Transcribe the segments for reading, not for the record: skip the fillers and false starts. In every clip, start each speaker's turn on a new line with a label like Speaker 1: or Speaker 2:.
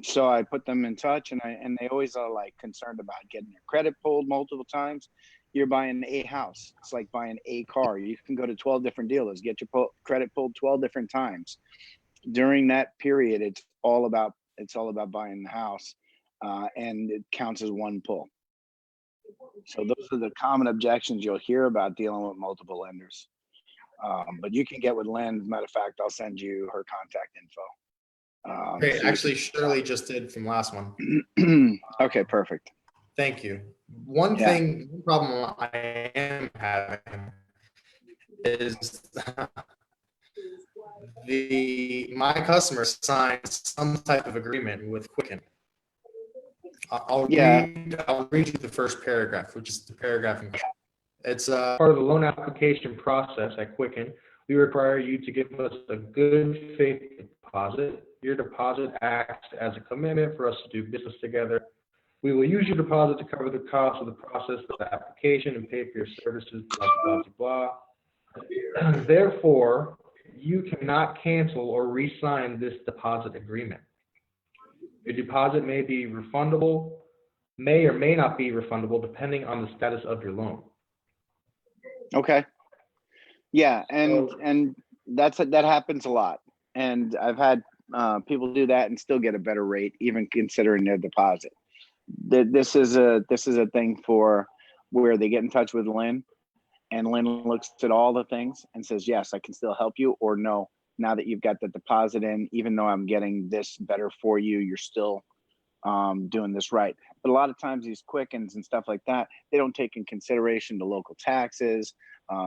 Speaker 1: So I put them in touch, and they always are like concerned about getting their credit pulled multiple times. You're buying a house. It's like buying a car. You can go to 12 different dealers, get your credit pulled 12 different times. During that period, it's all about buying the house, and it counts as one pull. So those are the common objections you'll hear about dealing with multiple lenders. But you can get with Lynn. Matter of fact, I'll send you her contact info.
Speaker 2: Okay, actually, Shirley just did from last one.
Speaker 1: Okay, perfect.
Speaker 2: Thank you. One problem I am having is my customer signed some type of agreement with Quicken. I'll read you the first paragraph, which is the paragraph in question. It's part of the loan application process at Quicken. We require you to give us a good faith deposit. Your deposit acts as a commitment for us to do business together. We will use your deposit to cover the cost of the process of the application and pay for your services, blah, blah, blah, blah. Therefore, you cannot cancel or re-sign this deposit agreement. Your deposit may or may not be refundable depending on the status of your loan.
Speaker 1: Okay. Yeah, and that happens a lot. And I've had people do that and still get a better rate, even considering their deposit. This is a thing for where they get in touch with Lynn, and Lynn looks at all the things and says, yes, I can still help you, or no, now that you've got the deposit in, even though I'm getting this better for you, you're still doing this right. But a lot of times these Quickens and stuff like that, they don't take in consideration the local taxes,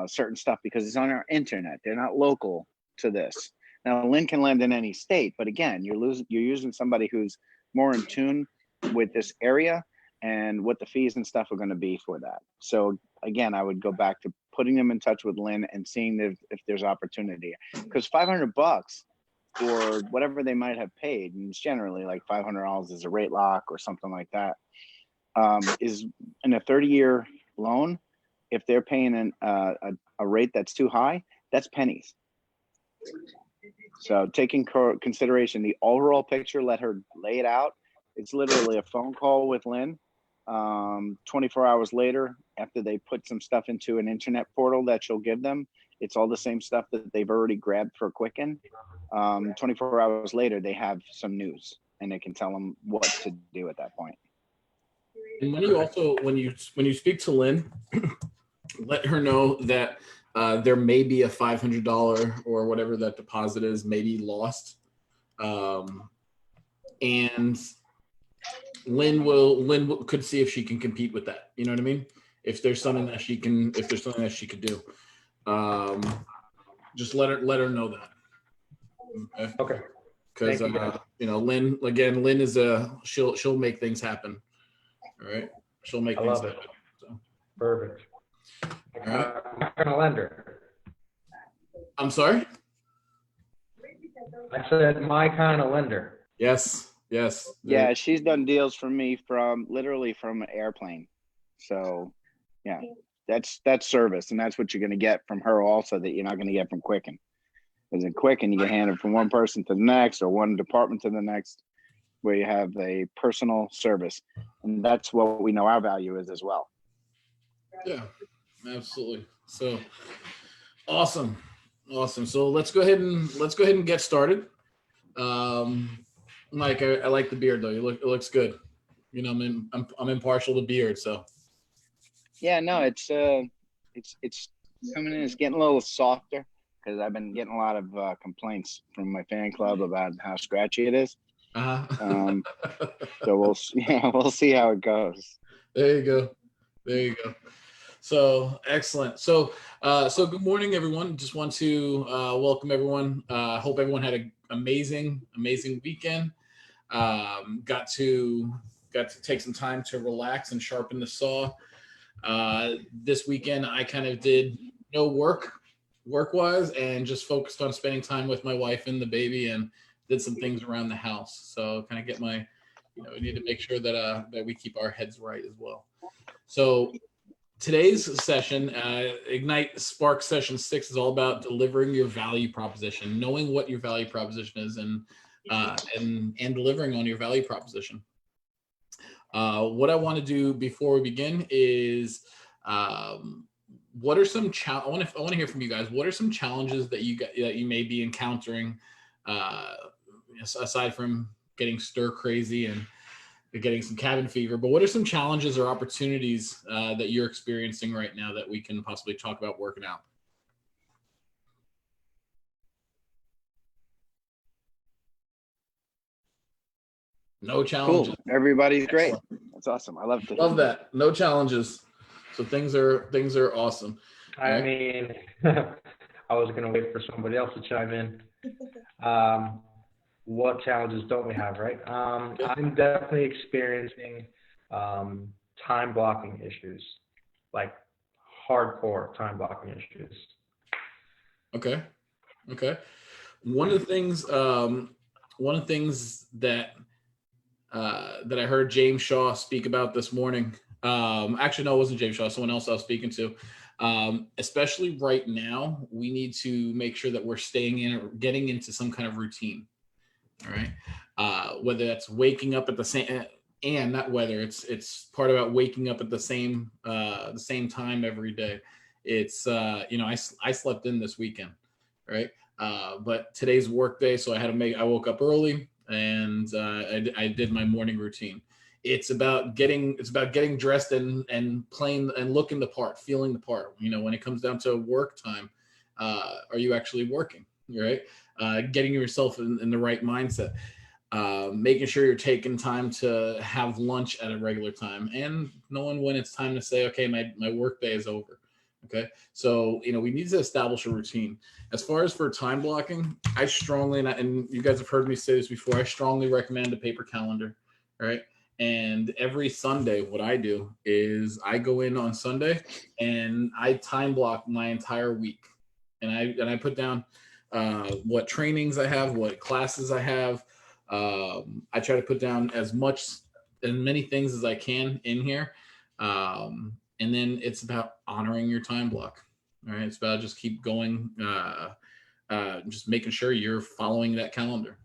Speaker 1: certain stuff, because it's on our internet. They're not local to this. Now, Lynn can lend in any state, but again, you're using somebody who's more in tune with this area and what the fees and stuff are going to be for that. So again, I would go back to putting them in touch with Lynn and seeing if there's opportunity, because $500 or whatever they might have paid, and it's generally like $500 is a rate lock or something like that, is in a 30-year loan. If they're paying a rate that's too high, that's pennies. So taking consideration the overall picture, let her lay it out. It's literally a phone call with Lynn. 24 hours later, after they put some stuff into an internet portal that she'll give them, it's all the same stuff that they've already grabbed for Quicken. 24 hours later, they have some news, and they can tell them what to do at that point.
Speaker 3: And when you speak to Lynn, let her know that there may be a $500 or whatever that deposit is, maybe lost, and Lynn could see if she can compete with that. You know what I mean? If there's something that she could do, just let her know that.
Speaker 2: Okay.
Speaker 3: Because Lynn is she'll make things happen. All right, she'll make things happen. So.
Speaker 2: Perfect.
Speaker 3: All right.
Speaker 2: I'm kind of lender.
Speaker 3: I'm sorry?
Speaker 2: I said my kind of lender.
Speaker 3: Yes.
Speaker 1: Yeah, she's done deals for me from an airplane. So, yeah, that's service, and that's what you're going to get from her also that you're not going to get from Quicken. Because in Quicken, you get handed from one person to the next or one department to the next, where you have a personal service. And that's what we know our value is as well. Yeah,
Speaker 3: absolutely. So awesome. So let's go ahead and get started. Mike, I like the beard though. It looks good. You know, I'm impartial to beard, so.
Speaker 1: Yeah, no, it's coming in. It's getting a little softer because I've been getting a lot of complaints from my fan club about how scratchy it is. So we'll see how it goes.
Speaker 3: There you go. So excellent. So good morning, everyone. Just want to welcome everyone. Hope everyone had an amazing weekend. Got to take some time to relax and sharpen the saw. This weekend I kind of did no work-wise and just focused on spending time with my wife and the baby, and did some things around the house. So kind of get we need to make sure that we keep our heads right as well. So today's session, Ignite Spark Session 6, is all about delivering your value proposition, knowing what your value proposition is. And and delivering on your value proposition. What I want to do before we begin is, what are some I want to hear from you guys. What are some challenges that you may be encountering, aside from getting stir crazy and getting some cabin fever? But what are some challenges or opportunities that you're experiencing right now that we can possibly talk about working out? No challenges.
Speaker 1: Cool. Everybody's
Speaker 3: Excellent.
Speaker 1: great. That's awesome. I love
Speaker 3: that. No challenges. So things are awesome.
Speaker 2: I mean, I was going to wait for somebody else to chime in. What challenges don't we have, right? I'm definitely experiencing time blocking issues, like hardcore time blocking issues.
Speaker 3: Okay. One of the things that I heard James Shaw speak about this morning. Actually, no, it wasn't James Shaw. Someone else I was speaking to. Especially right now, we need to make sure that we're staying in or getting into some kind of routine. All right. Whether that's waking up at the same, and not whether it's part about waking up at the same time every day. It's I slept in this weekend, right? But today's work day, so I woke up early and I did my morning routine. It's about getting dressed and playing and looking the part, feeling the part. When it comes down to work time, are you actually working? Right? Getting yourself in the right mindset, making sure you're taking time to have lunch at a regular time, and knowing when it's time to say, okay, my work day is over. Okay. So, we need to establish a routine. As far as for time blocking, I strongly, and you guys have heard me say this before, I strongly recommend a paper calendar. Right. And every Sunday, what I do is I go in on Sunday and I time block my entire week. And I put down what trainings I have, what classes I have. I try to put down as many things as I can in here. And then it's about honoring your time block. All right. It's about just keep going, just making sure you're following that calendar.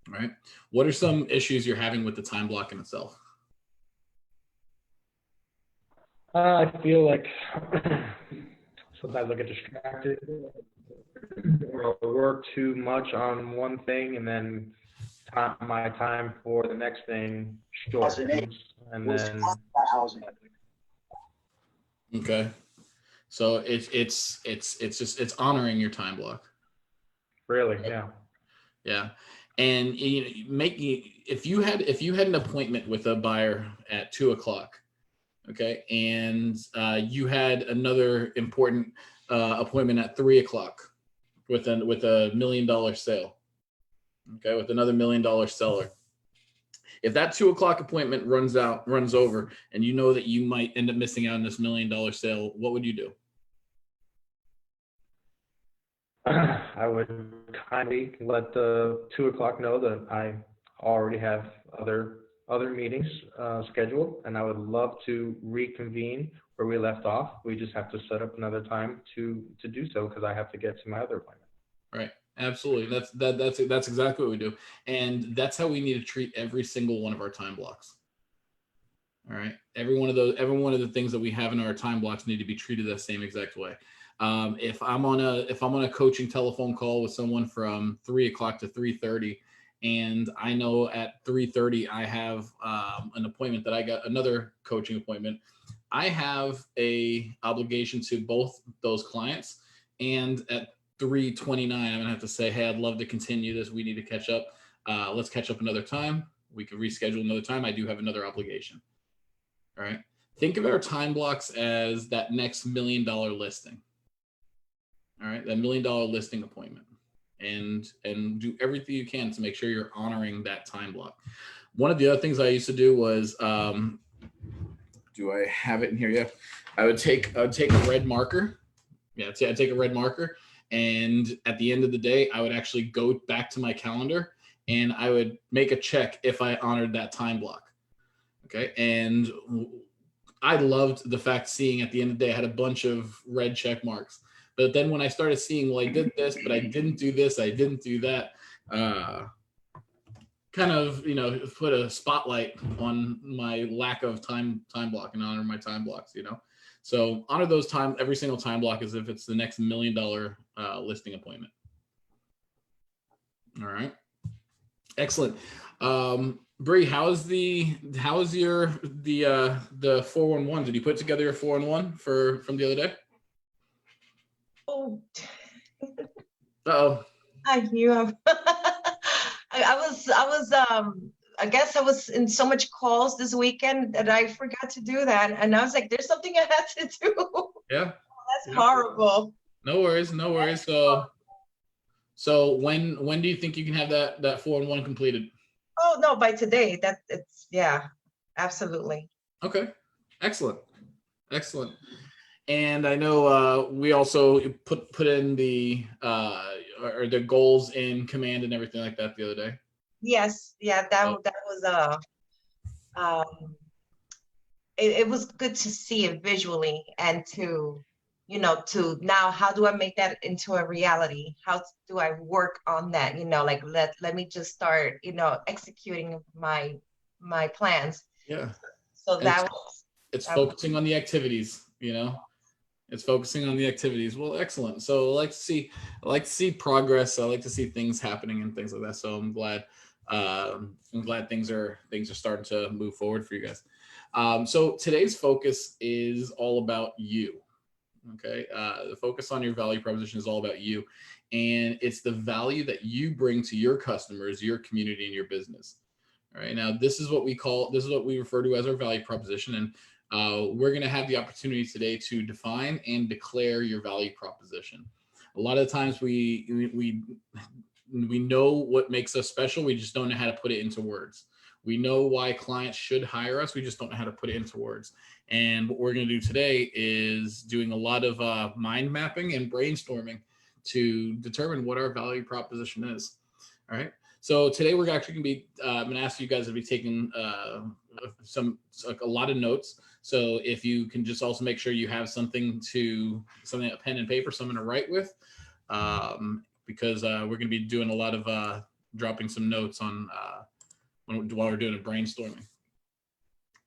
Speaker 3: All right. What are some issues you're having with the time block in itself?
Speaker 2: I feel like sometimes I get distracted or work too much on one thing, and then my time for the next thing shortens, and then.
Speaker 3: Okay. So it's honoring your time block.
Speaker 2: Really, yeah.
Speaker 3: Yeah. And if you had an appointment with a buyer at 2:00, okay, and you had another important appointment at 3:00 with a $1 million sale, okay, with another $1 million seller. If that 2:00 appointment runs over, and you know that you might end up missing out on this $1 million sale, what would you do?
Speaker 2: I would kindly let the 2:00 know that I already have other meetings scheduled, and I would love to reconvene where we left off. We just have to set up another time to do so, because I have to get to my other appointment.
Speaker 3: Right. Absolutely. That's exactly what we do. And that's how we need to treat every single one of our time blocks. All right. Every one of the things that we have in our time blocks need to be treated the same exact way. If I'm on a coaching telephone call with someone from 3:00 to 3:30, and I know at 3:30 I have an appointment that I got another coaching appointment, I have a obligation to both those clients. And at 3:29, I'm gonna have to say, hey, I'd love to continue this. We need to catch up. Let's catch up another time. We can reschedule another time. I do have another obligation. All right. Think of our time blocks as that next $1 million listing. All right, that $1 million listing appointment, and do everything you can to make sure you're honoring that time block. One of the other things I used to do was, do I have it in here? Yeah, I would take a red marker. Yeah, I'd take a red marker, and at the end of the day, I would actually go back to my calendar and I would make a check if I honored that time block. Okay, and I loved the fact seeing at the end of the day I had a bunch of red check marks. But then when I started seeing, well, I did this, but I didn't do this, I didn't do that, kind of, put a spotlight on my lack of time block and honor my time blocks, So honor those every single time block as if it's the next $1 million listing appointment. All right. Excellent. Bree, how is the 411? Did you put together your 411 from the other day?
Speaker 4: Oh,
Speaker 3: Uh-oh.
Speaker 4: I knew. I guess I was in so much calls this weekend that I forgot to do that. And I was like, there's something I had to do.
Speaker 3: Yeah.
Speaker 4: That's horrible.
Speaker 3: No worries. So when do you think you can have that 411 completed?
Speaker 4: Oh no, by today. Yeah, absolutely.
Speaker 3: Okay. Excellent. And I know we also put in the goals in command and everything like that the other day.
Speaker 4: Yes, yeah, that was it was good to see it visually and to now how do I make that into a reality? How do I work on that? Like let me just start, executing my plans.
Speaker 3: Yeah.
Speaker 4: So
Speaker 3: it's focusing on the activities, It's focusing on the activities. Well, excellent. So I like to see progress. I like to see things happening and things like that. So I'm glad things are starting to move forward for you guys. So today's focus is all about you. Okay. The focus on your value proposition is all about you. And it's the value that you bring to your customers, your community, and your business. All right. Now, this is what we refer to as our value proposition. And we're going to have the opportunity today to define and declare your value proposition. A lot of the times we know what makes us special. We just don't know how to put it into words. We know why clients should hire us. We just don't know how to put it into words. And what we're going to do today is doing a lot of mind mapping and brainstorming to determine what our value proposition is. All right. So today we're actually going to be, I'm going to ask you guys to be taking a lot of notes. So if you can just also make sure you have a pen and paper, something to write with, because we're going to be doing a lot of dropping some notes on while we're doing a brainstorming.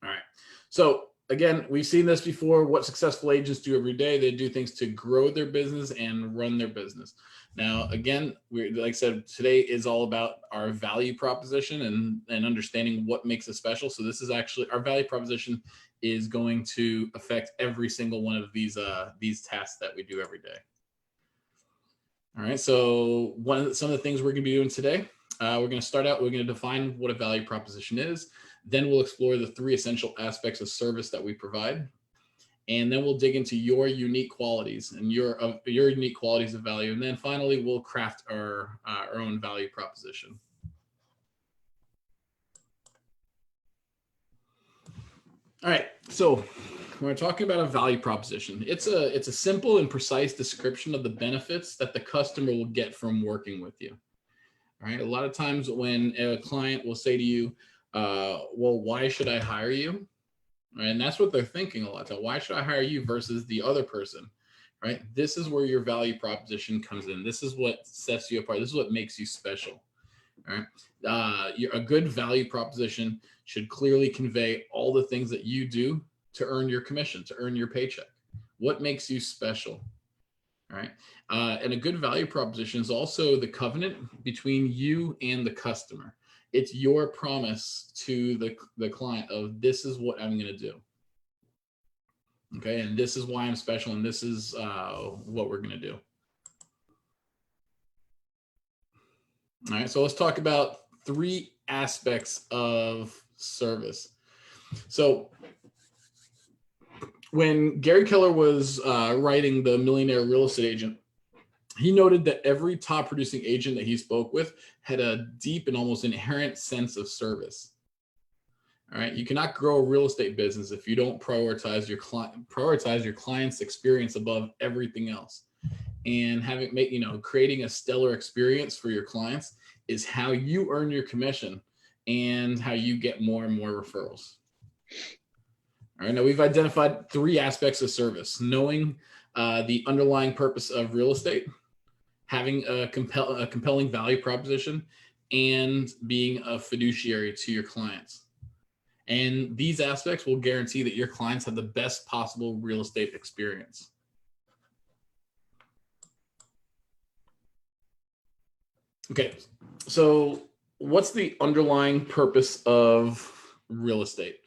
Speaker 3: All right. So again, we've seen this before. What successful agents do every day, they do things to grow their business and run their business. Now, again, like I said, today is all about our value proposition and understanding what makes us special. So this is actually our value proposition is going to affect every single one of these tasks that we do every day. All right. So some of the things we're going to be doing today, we're going to start out. We're going to define what a value proposition is. Then we'll explore the 3 essential aspects of service that we provide. And then we'll dig into your unique qualities and your unique qualities of value. And then finally, we'll craft our own value proposition. All right. So when we're talking about a value proposition, it's a simple and precise description of the benefits that the customer will get from working with you. All right. A lot of times when a client will say to you, well, why should I hire you? Right? And that's what they're thinking a lot. So why should I hire you versus the other person? Right? This is where your value proposition comes in. This is what sets you apart. This is what makes you special. All right. A good value proposition should clearly convey all the things that you do to earn your commission, to earn your paycheck. What makes you special? All right. And a good value proposition is also the covenant between you and the customer. It's your promise to the client of this is what I'm going to do. Okay. And this is why I'm special. And this is what we're going to do. All right. So let's talk about 3 aspects of service. So when Gary Keller was writing The Millionaire Real Estate Agent, he noted that every top producing agent that he spoke with had a deep and almost inherent sense of service. All right. You cannot grow a real estate business if you don't prioritize your client's experience above everything else. And creating a stellar experience for your clients is how you earn your commission and how you get more and more referrals. All right. Now we've identified 3 aspects of service: knowing the underlying purpose of real estate, having a compelling value proposition, and being a fiduciary to your clients. And these aspects will guarantee that your clients have the best possible real estate experience. Okay, so what's the underlying purpose of real estate?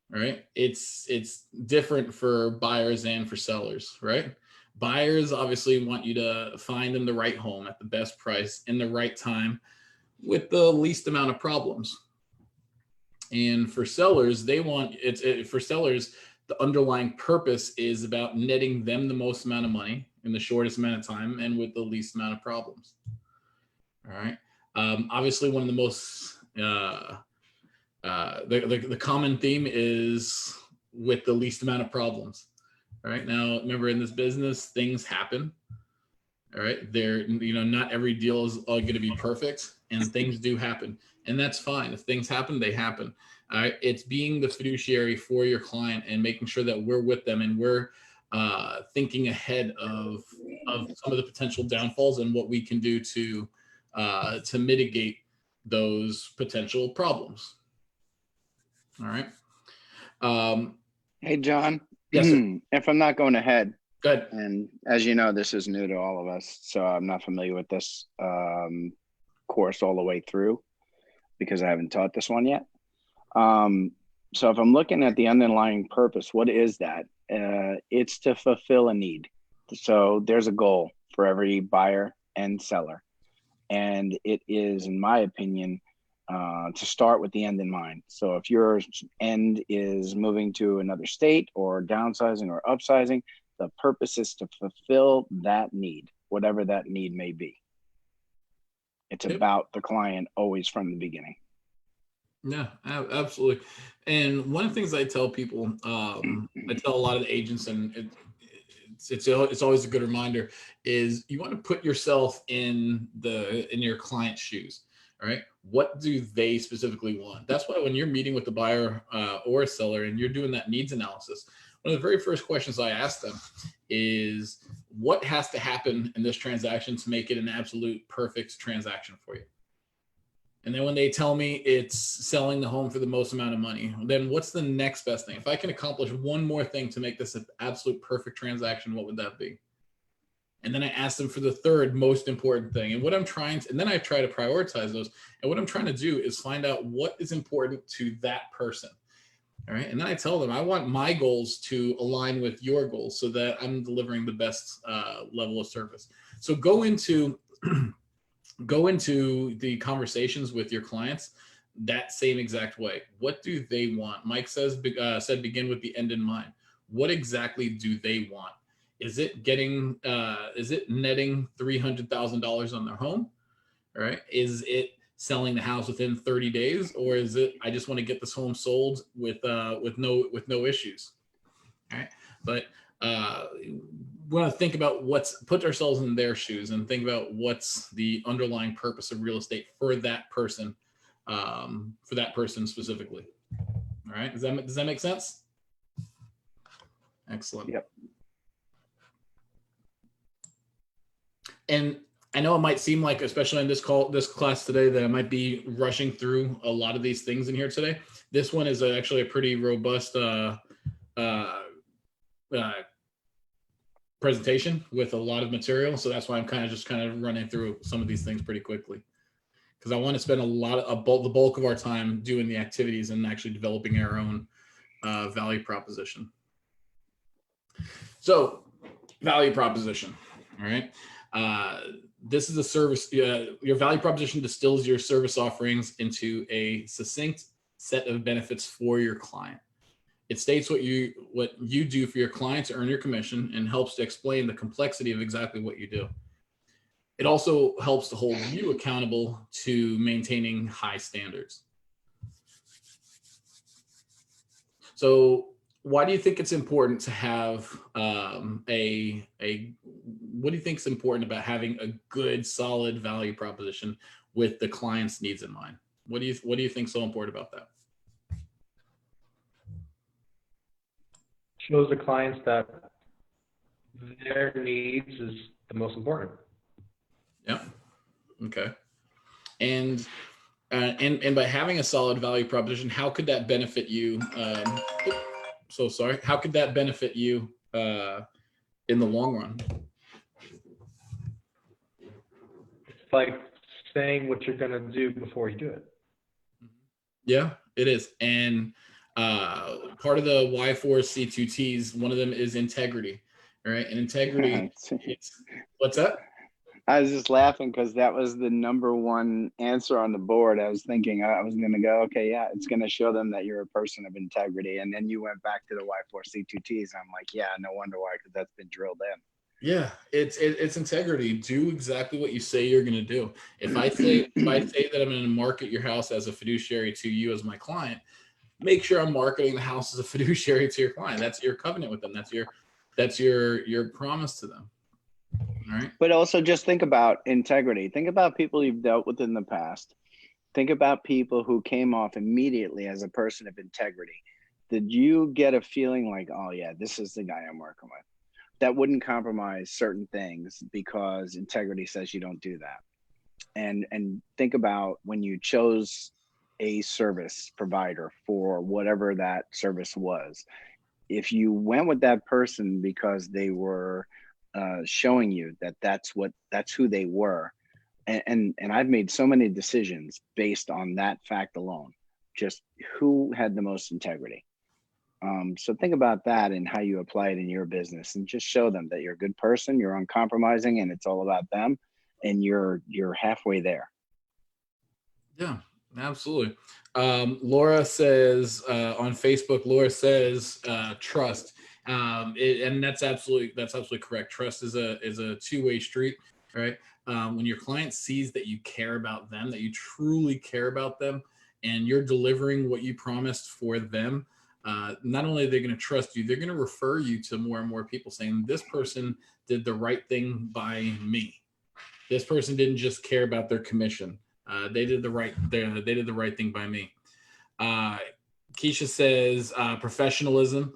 Speaker 3: Right? It's different for buyers and for sellers, right? Buyers obviously want you to find them the right home at the best price in the right time with the least amount of problems. And for sellers, for sellers, the underlying purpose is about netting them the most amount of money in the shortest amount of time and with the least amount of problems. All right. Obviously, one of the most the common theme is with the least amount of problems. All right. Now, remember, in this business, things happen. All right. Not every deal is going to be perfect, and things do happen, and that's fine. If things happen, they happen. All right. It's being the fiduciary for your client and making sure that we're with them and we're thinking ahead of some of the potential downfalls and what we can do to mitigate those potential problems. All right.
Speaker 1: Hey, John.
Speaker 3: Yes, sir.
Speaker 1: If I'm not going ahead,
Speaker 3: Good.
Speaker 1: and as you know, this is new to all of us, so I'm not familiar with this course all the way through because I haven't taught this one yet. So if I'm looking at the underlying purpose, what is that? It's to fulfill a need. So there's a goal for every buyer and seller. And it is, in my opinion, to start with the end in mind. So if your end is moving to another state or downsizing or upsizing, the purpose is to fulfill that need, whatever that need may be. It's about the client always from the beginning.
Speaker 3: Yeah, absolutely. And one of the things I tell people, I tell a lot of the agents, and it's always a good reminder, is you want to put yourself in your client's shoes. All right, what do they specifically want? That's why when you're meeting with the buyer or a seller and you're doing that needs analysis, one of the very first questions I ask them is, what has to happen in this transaction to make it an absolute perfect transaction for you? And then when they tell me it's selling the home for the most amount of money, then what's the next best thing? If I can accomplish one more thing to make this an absolute perfect transaction, what would that be? And then I ask them for the third most important thing. And then I try to prioritize those. And what I'm trying to do is find out what is important to that person. All right. And then I tell them, I want my goals to align with your goals so that I'm delivering the best level of service. So go into the conversations with your clients that same exact way. What do they want? Mike said begin with the end in mind. What exactly do they want? Is it netting $300,000 on their home? All right. Is it selling the house within 30 days, or is it, I just want to get this home sold with no issues? All right. But we want to think about put ourselves in their shoes and think about what's the underlying purpose of real estate for that person specifically. All right. Does that make sense? Excellent.
Speaker 1: Yep.
Speaker 3: And I know it might seem like, especially in this class today, that I might be rushing through a lot of these things in here today. This one is actually a pretty robust presentation with a lot of material. So that's why I'm kind of running through some of these things pretty quickly, because I want to spend the bulk of our time doing the activities and actually developing our own value proposition. So value proposition. All right. This is a service. Your value proposition distills your service offerings into a succinct set of benefits for your client. It states what you do for your client to earn your commission and helps to explain the complexity of exactly what you do. It also helps to hold you accountable to maintaining high standards. So why do you think it's important to have what do you think is important about having a good, solid value proposition with the client's needs in mind? What do you think is so important about that?
Speaker 2: Shows the clients that their needs is the most important.
Speaker 3: Yeah. Okay. And by having a solid value proposition, how could that benefit you? How could that benefit you in the long run?
Speaker 2: It's like saying what you're going to do before you do it.
Speaker 3: Yeah, it is. And part of the Y4C2Ts, one of them is integrity, right? And integrity, what's that?
Speaker 1: I was just laughing because that was the number one answer on the board. I was thinking I was going to go, okay, yeah, it's going to show them that you're a person of integrity. And then you went back to the Y4C2Ts. I'm like, yeah, no wonder why, because that's been drilled in.
Speaker 3: Yeah, it's integrity. Do exactly what you say you're going to do. If I say that I'm going to market your house as a fiduciary to you as my client, make sure I'm marketing the house as a fiduciary to your client. That's your covenant with them. That's your promise to them. All right.
Speaker 1: But also just think about integrity. Think about people you've dealt with in the past. Think about people who came off immediately as a person of integrity. Did you get a feeling like, oh yeah, this is the guy I'm working with? That wouldn't compromise certain things because integrity says you don't do that. And think about when you chose a service provider for whatever that service was. If you went with that person because they were showing you that that's who they were, and I've made so many decisions based on that fact alone, just who had the most integrity. So think about that and how you apply it in your business, and just show them that you're a good person, you're uncompromising, and it's all about them, and you're halfway there.
Speaker 3: Yeah, absolutely. Laura says on Facebook, trust. And that's absolutely correct. Trust is a two-way street, right? When your client sees that you care about them, that you truly care about them, and you're delivering what you promised for them, not only are they going to trust you, they're going to refer you to more and more people saying, this person did the right thing by me. This person didn't just care about their commission. They did the right thing by me. Keisha says professionalism,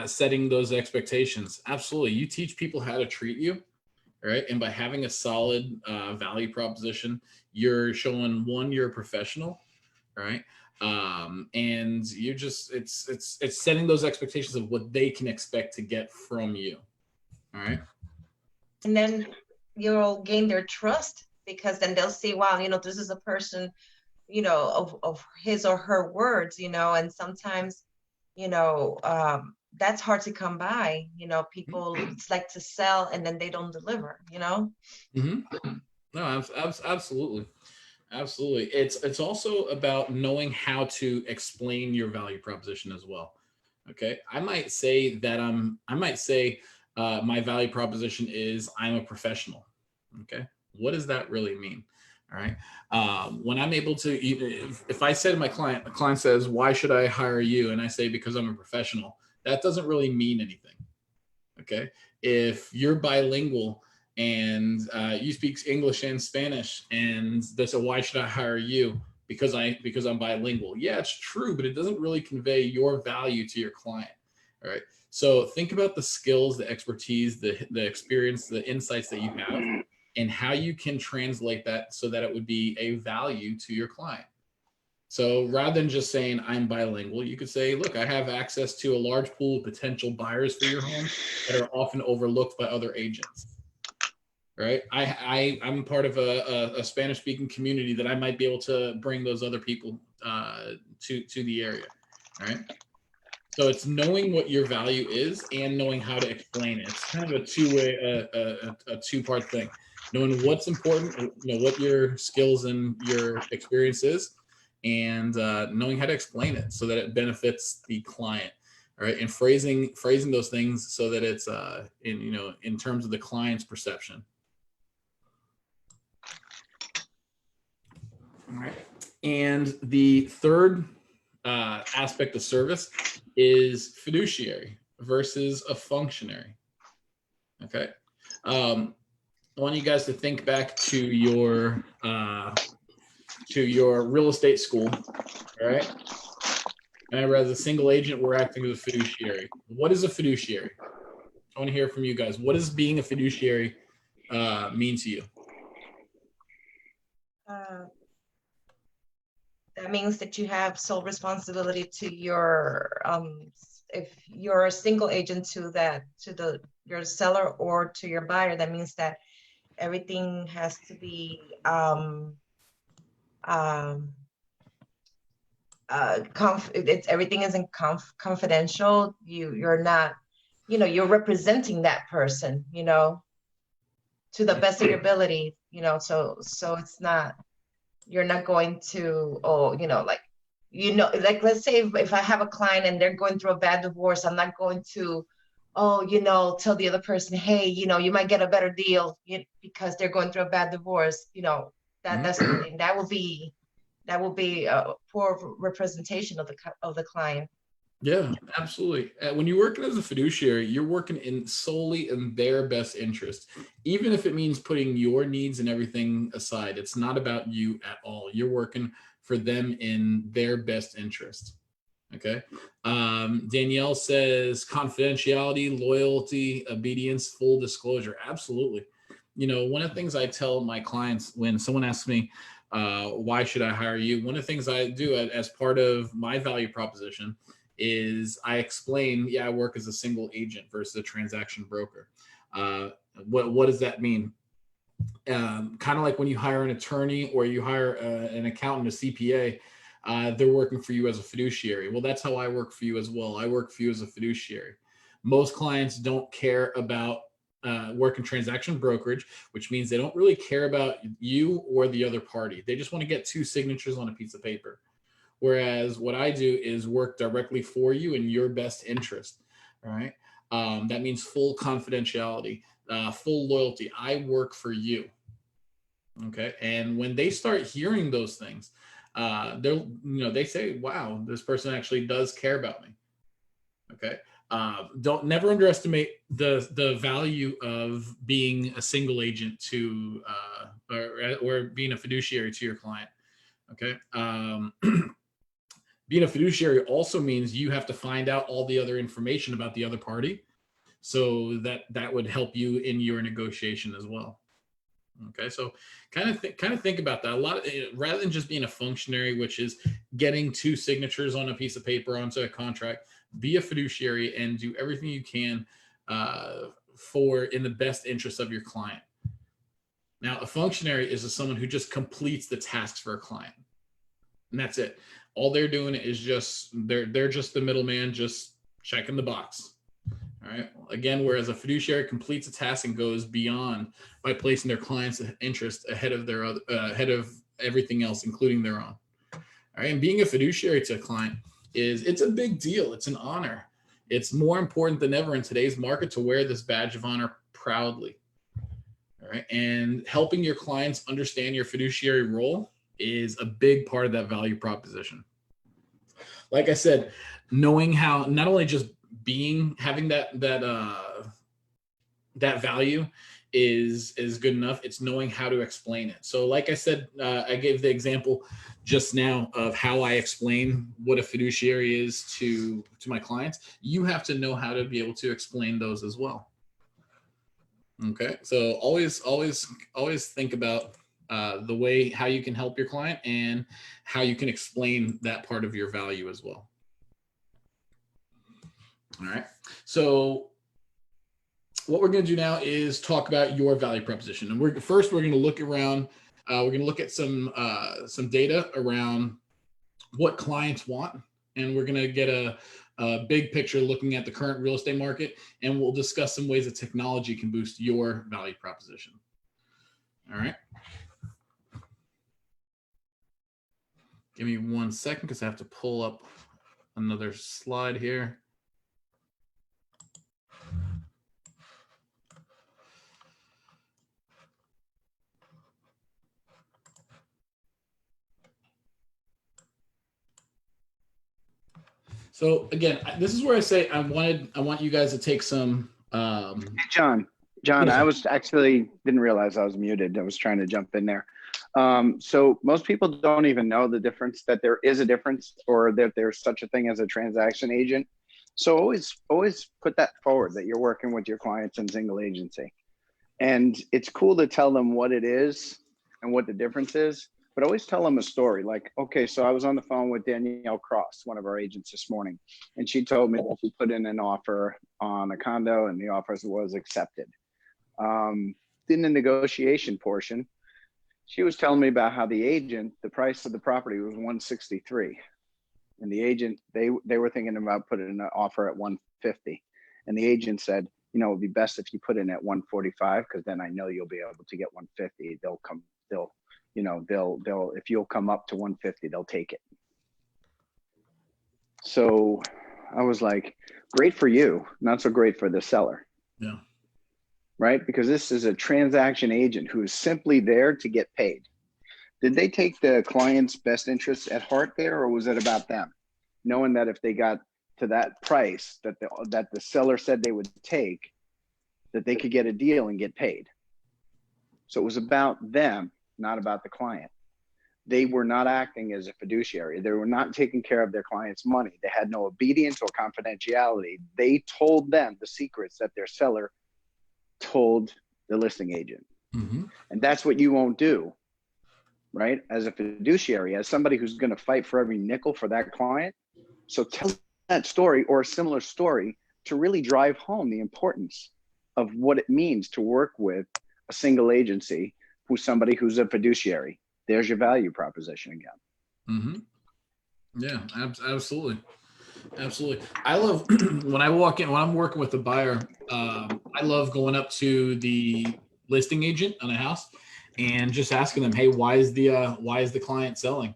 Speaker 3: setting those expectations. Absolutely. You teach people how to treat you, right? And by having a solid value proposition, you're showing, one, you're a professional, right? And you're just, it's setting those expectations of what they can expect to get from you. All right.
Speaker 4: And then you'll gain their trust, because then they'll see, wow, this is a person, of his or her words, and sometimes, that's hard to come by. People like to sell and then they don't deliver,
Speaker 3: Mm-hmm. No, absolutely. Absolutely. It's also about knowing how to explain your value proposition as well. Okay. I might say my value proposition is I'm a professional. Okay. What does that really mean? All right. When I'm able to, if I say to my client, the client says, why should I hire you? And I say, because I'm a professional, that doesn't really mean anything. Okay. If you're bilingual and you speak English and Spanish, and they say, why should I hire you? Because I'm bilingual. Yeah, it's true, but it doesn't really convey your value to your client. All right. So think about the skills, the expertise, the experience, the insights that you have, and how you can translate that so that it would be a value to your client. So rather than just saying I'm bilingual, you could say, look, I have access to a large pool of potential buyers for your home that are often overlooked by other agents. Right? I'm part of a Spanish-speaking community that I might be able to bring those other people to the area. All right. So it's knowing what your value is and knowing how to explain it. It's kind of a two-way, a two-part thing. Knowing what's important, what your skills and your experience is, and knowing how to explain it so that it benefits the client. All right, and phrasing those things so that it's in terms of the client's perception. All right, and the third aspect of service is fiduciary versus a functionary. Okay, I want you guys to think back to your real estate school. All right, and as a single agent, we're acting as a fiduciary. What is a fiduciary? I want to hear from you guys. What does being a fiduciary mean to you?
Speaker 4: That means that you have sole responsibility to your, if you're a single agent to your seller or to your buyer, that means that everything has to be um, everything isn't confidential. You're not, you're representing that person, to the best of your ability, so it's not, you're not going to, like let's say if I have a client and they're going through a bad divorce, I'm not going to, tell the other person, hey, you might get a better deal because they're going through a bad divorce. That will be a poor representation of the client.
Speaker 3: Yeah, absolutely. When you're working as a fiduciary, you're working solely in their best interest, even if it means putting your needs and everything aside. It's not about you at all. You're working for them in their best interest. Okay. Danielle says confidentiality, loyalty, obedience, full disclosure. Absolutely. One of the things I tell my clients when someone asks me, why should I hire you? One of the things I do as part of my value proposition is I explain, I work as a single agent versus a transaction broker. What does that mean? Kind of like when you hire an attorney or you hire an accountant, a CPA, they're working for you as a fiduciary. Well, that's how I work for you as well. I work for you as a fiduciary. Most clients don't care about working transaction brokerage, which means they don't really care about you or the other party. They just want to get 2 signatures on a piece of paper. Whereas what I do is work directly for you in your best interest. All right. That means full confidentiality, full loyalty. I work for you. Okay. And when they start hearing those things, they say, wow, this person actually does care about me. Okay. Don't never underestimate the value of being a single agent to or being a fiduciary to your client. Okay. Being a fiduciary also means you have to find out all the other information about the other party, so that would help you in your negotiation as well. Okay, so kind of think about that. A lot rather than just being a functionary, which is getting 2 signatures on a piece of paper onto a contract, be a fiduciary and do everything you can for in the best interest of your client. Now, a functionary is someone who just completes the tasks for a client, and that's it. All they're doing is they're just the middleman, just checking the box. All right. Again, whereas a fiduciary completes a task and goes beyond by placing their client's interest ahead of everything else, including their own. All right. And being a fiduciary to a client it's a big deal. It's an honor. It's more important than ever in today's market to wear this badge of honor proudly. All right. And helping your clients understand your fiduciary role is a big part of that value proposition. Like I said, knowing how not only just having that value is good enough. It's knowing how to explain it. So like I said, I gave the example just now of how I explain what a fiduciary is to my clients. You have to know how to be able to explain those as well. Okay. So always think about the way how you can help your client and how you can explain that part of your value as well. All right. So what we're going to do now is talk about your value proposition. And we're going to look around. We're going to look at some data around what clients want, and we're going to get a big picture looking at the current real estate market, and we'll discuss some ways that technology can boost your value proposition. All right. Give me 1 second because I have to pull up another slide here. So again, this is where I say I want you guys to take some.
Speaker 1: Hey, John, I was actually didn't realize I was muted. I was trying to jump in there. So most people don't even know the difference, that there is a difference, or that there's such a thing as a transaction agent. So always put that forward, that you're working with your clients in single agency. And it's cool to tell them what it is and what the difference is, but always tell them a story. Like, okay, so I was on the phone with Danielle Cross, one of our agents this morning, and she told me that she put in an offer on a condo and the offer was accepted. In the negotiation portion, she was telling me about how the price of the property was 163. And the agent, they were thinking about putting an offer at 150. And the agent said, you know, it would be best if you put in at 145, because then I know you'll be able to get 150. If you'll come up to 150, they'll take it. So I was like, great for you, not so great for the seller.
Speaker 3: Yeah.
Speaker 1: Right? Because this is a transaction agent who is simply there to get paid. Did they take the client's best interests at heart there, or was it about them? Knowing that if they got to that price that the seller said they would take, that they could get a deal and get paid. So it was about them, not about the client. They were not acting as a fiduciary. They were not taking care of their client's money. They had no obedience or confidentiality. They told them the secrets that their seller told the listing agent.
Speaker 3: Mm-hmm.
Speaker 1: And that's what you won't do, right? As a fiduciary, as somebody who's going to fight for every nickel for that client. So tell that story or a similar story to really drive home the importance of what it means to work with a single agency who's somebody who's a fiduciary. There's your value proposition again.
Speaker 3: Mm-hmm. Yeah, absolutely. Absolutely. I love when I'm working with a buyer, I love going up to the listing agent on a house and just asking them, hey, why is the client selling?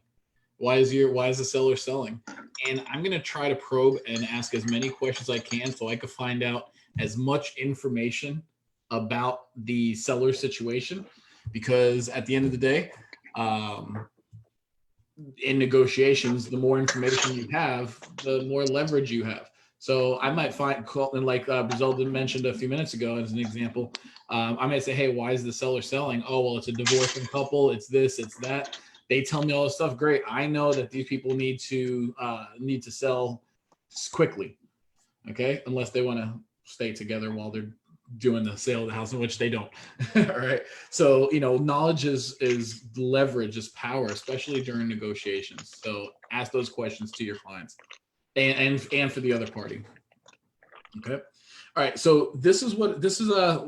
Speaker 3: Why is the seller selling? And I'm going to try to probe and ask as many questions as I can so I can find out as much information about the seller situation, because at the end of the day, in negotiations, the more information you have, the more leverage you have. So I might find, and like Brazil mentioned a few minutes ago as an example, I might say, hey, why is the seller selling? Oh, well, it's a divorcing couple. It's this, it's that. They tell me all this stuff. Great. I know that these people need to sell quickly. Okay. Unless they want to stay together while they're doing the sale of the house, in which they don't. All right. So, knowledge is leverage, is power, especially during negotiations. So ask those questions to your clients and for the other party. Okay. All right. So this is I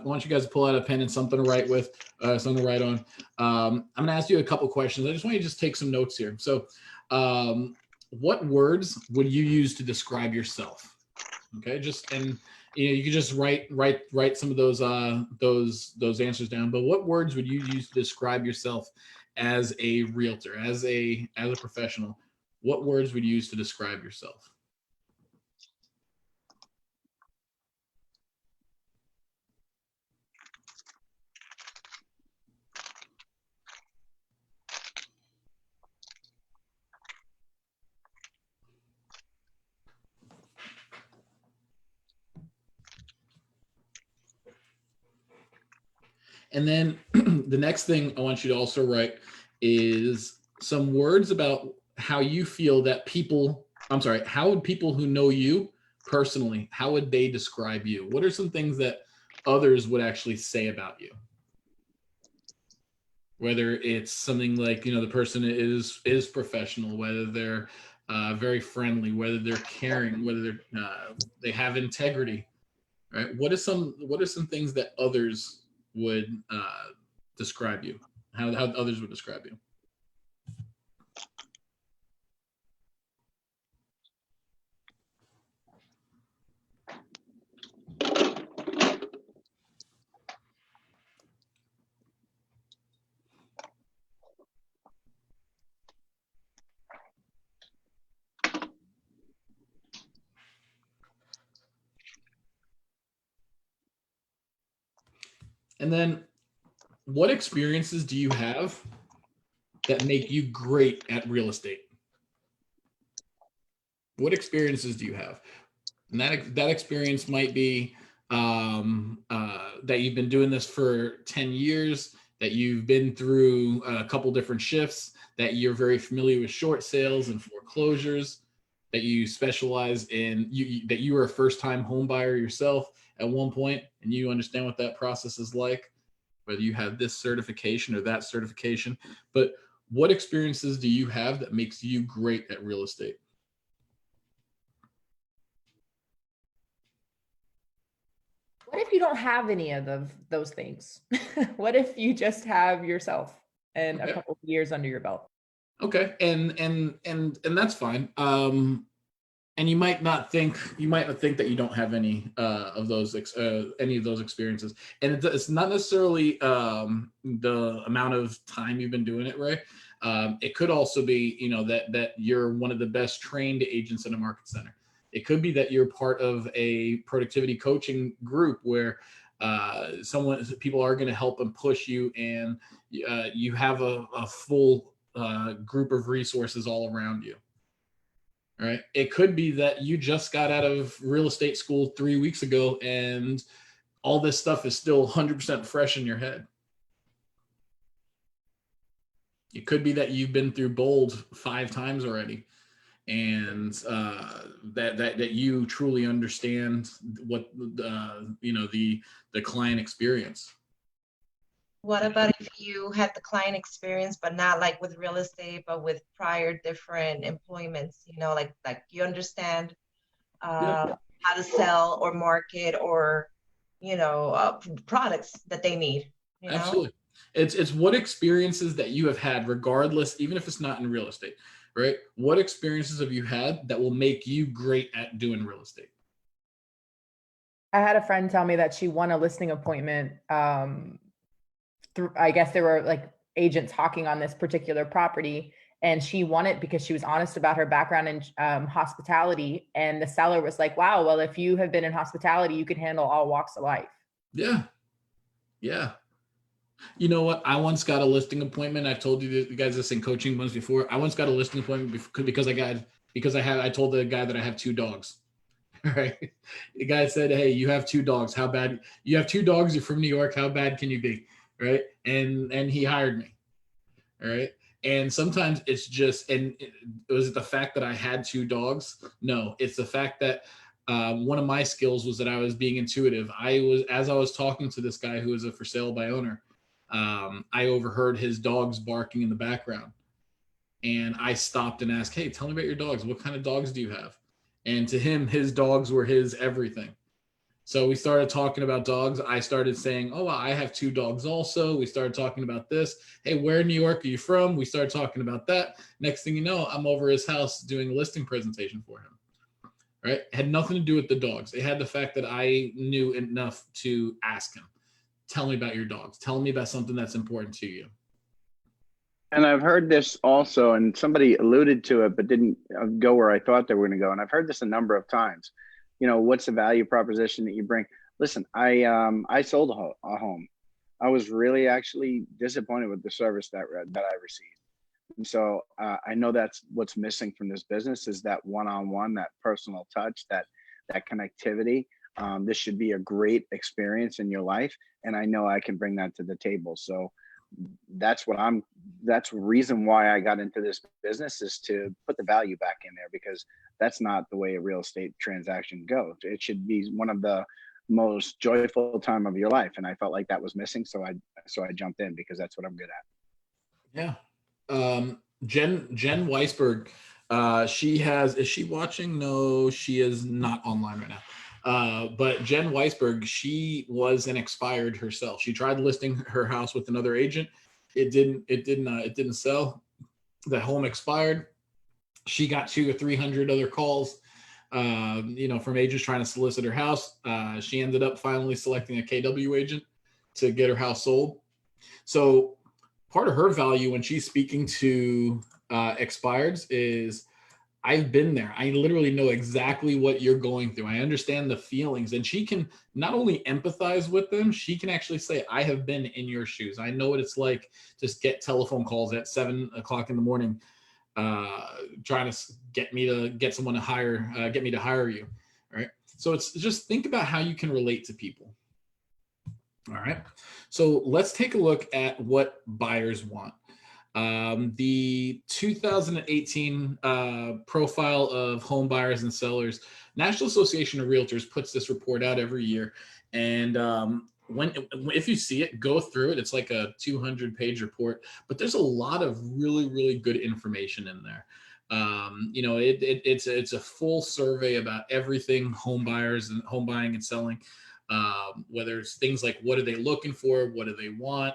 Speaker 3: want you guys to pull out a pen and something to write with, something to write on. I'm going to ask you a couple questions. I just want you to just take some notes here. So what words would you use to describe yourself? Okay. You could just write some of those answers down. But what words would you use to describe yourself as a realtor, as a professional? What words would you use to describe yourself? And then the next thing I want you to also write is some words about how you feel that how would people who know you personally, how would they describe you? What are some things that others would actually say about you? Whether it's something like, the person is professional, whether they're very friendly, whether they're caring, whether they have integrity, right? What are some things that others would describe you? How others would describe you? And then what experiences do you have that make you great at real estate? What experiences do you have? And that experience might be that you've been doing this for 10 years, that you've been through a couple different shifts, that you're very familiar with short sales and foreclosures, that you specialize in, that you were a first-time home buyer yourself at one point, and you understand what that process is like, whether you have this certification or that certification. But What experiences do you have that makes you great at real estate?
Speaker 5: What if you don't have any of those things? What if you just have yourself and a couple of years under your belt?
Speaker 3: Okay, and that's fine. And you might not think that you don't have any of those experiences, and it's not necessarily the amount of time you've been doing it, right? It could also be, that you're one of the best trained agents in a market center. It could be that you're part of a productivity coaching group where people are going to help and push you, and you have a full group of resources all around you. All right. It could be that you just got out of real estate school 3 weeks ago and all this stuff is still 100% fresh in your head. It could be that you've been through Bold 5 times already, and that you truly understand what the client experience.
Speaker 4: What about if you had the client experience, but not like with real estate, but with prior different employments, like you understand how to sell or market or, products that they need,
Speaker 3: Absolutely. It's what experiences that you have had, regardless, even if it's not in real estate, right? What experiences have you had that will make you great at doing real estate?
Speaker 5: I had a friend tell me that she won a listing appointment. I guess there were like agents talking on this particular property, and she won it because she was honest about her background in hospitality. And the seller was like, wow, well, if you have been in hospitality, you could handle all walks of life. Yeah.
Speaker 3: Yeah. You know what? I once got a listing appointment. I've told you guys this in coaching once before. I once got a listing appointment because I told the guy that I have 2 dogs. Right. The guy said, hey, you have 2 dogs. How bad? You have 2 dogs. You're from New York. How bad can you be? Right. And he hired me. All right. And sometimes it's just, was it the fact that I had 2 dogs? No, it's the fact that one of my skills was that I was being intuitive. As I was talking to this guy who was a for sale by owner, I overheard his dogs barking in the background, and I stopped and asked, hey, tell me about your dogs. What kind of dogs do you have? And to him, his dogs were his everything. So we started talking about dogs. I started saying, oh, I have 2 dogs also. We started talking about this. Hey, where in New York are you from? We started talking about that. Next thing you know, I'm over his house doing a listing presentation for him. Right? It had nothing to do with the dogs. It had the fact that I knew enough to ask him, tell me about your dogs. Tell me about something that's important to you.
Speaker 1: And I've heard this also, and somebody alluded to it, but didn't go where I thought they were going to go. And I've heard this a number of times. What's the value proposition that you bring? Listen, I sold a home. I was really actually disappointed with the service that I received. And so I know that's what's missing from this business, is that one-on-one, that personal touch, that connectivity. This should be a great experience in your life. And I know I can bring that to the table. So that's the reason why I got into this business, is to put the value back in there, because that's not the way a real estate transaction goes. It should be one of the most joyful time of your life. And I felt like that was missing. So I jumped in, because that's what I'm good at.
Speaker 3: Yeah. Jen Weisberg, is she watching? No, she is not online right now. But Jen Weisberg, she was an expired herself. She tried listing her house with another agent. It didn't sell. The home expired. She got 200 or 300 other calls, from agents trying to solicit her house. She ended up finally selecting a KW agent to get her house sold. So part of her value when she's speaking to expireds is, I've been there. I literally know exactly what you're going through. I understand the feelings. And she can not only empathize with them, she can actually say, I have been in your shoes. I know what it's like to get telephone calls at 7 o'clock in the morning, trying to get me to hire you. All right. So it's just, think about how you can relate to people. All right. So let's take a look at what buyers want. The 2018 profile of home buyers and sellers, National Association of Realtors puts this report out every year. And if you see it, go through it. It's like a 200-page report, but there's a lot of really, really good information in there. It's a full survey about everything home buyers and home buying and selling, whether it's things like what are they looking for, what do they want,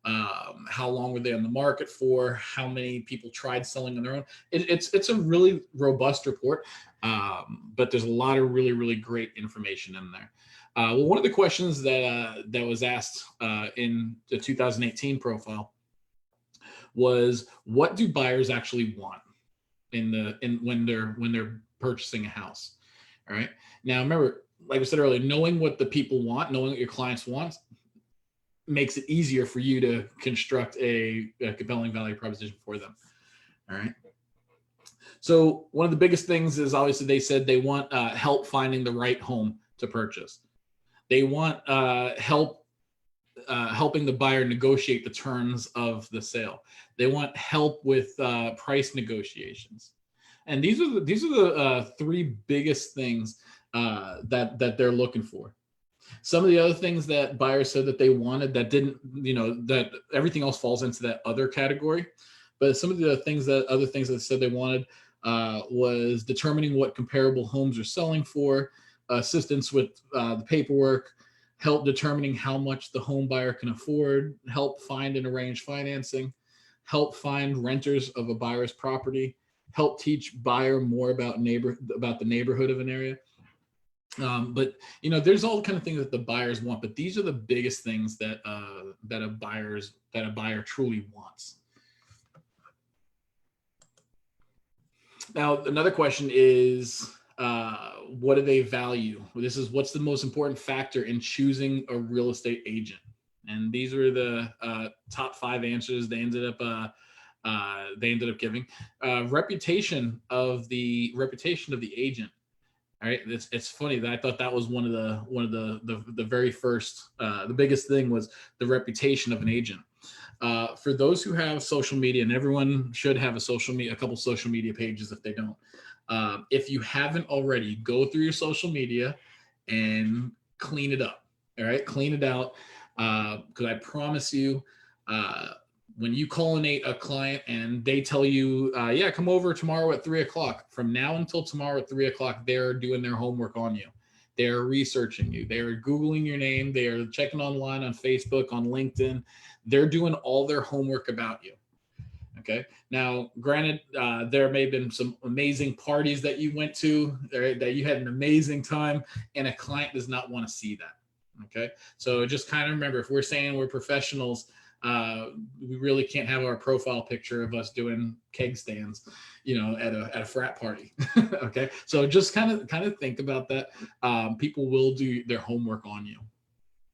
Speaker 3: how long were they on the market for, how many people tried selling on their own. It's a really robust report, but there's a lot of really, really great information in there. Well, one of the questions that was asked in the 2018 profile was, what do buyers actually want when they're purchasing a house? All right. Now, remember, like I said earlier, knowing what the people want, knowing what your clients want, makes it easier for you to construct a compelling value proposition for them. All right. So one of the biggest things is, obviously, they said they want help finding the right home to purchase. They want help helping the buyer negotiate the terms of the sale. They want help with price negotiations. And these are the three biggest things that they're looking for. Some of the other things that buyers said that they wanted that didn't, that everything else falls into that other category. But some of the other things that said they wanted was determining what comparable homes are selling for, assistance with the paperwork, help determining how much the home buyer can afford, help find and arrange financing, help find renters of a buyer's property, help teach buyer more about the neighborhood of an area. But there's all kind of things that the buyers want, but these are the biggest things that a buyer truly wants. Now, another question is, what do they value? This is, what's the most important factor in choosing a real estate agent? And these were the top 5 answers they ended up giving. Reputation of the agent. All right, it's funny that I thought that was one of the very first, the biggest thing was the reputation of an agent. For those who have social media, and everyone should have a couple social media pages if they don't. If you haven't already, go through your social media and clean it up. All right, clean it out, because I promise you, when you call a client and they tell you, yeah, come over tomorrow at 3:00, from now until tomorrow at 3:00, they're doing their homework on you. They're researching you. They're Googling your name. They're checking online on Facebook, on LinkedIn. They're doing all their homework about you. Okay. Now, granted, there may have been some amazing parties that you went to, that you had an amazing time, and a client does not want to see that. Okay. So just kind of remember, if we're saying we're professionals, we really can't have our profile picture of us doing keg stands, at a frat party. Okay. So just kind of think about that. People will do their homework on you.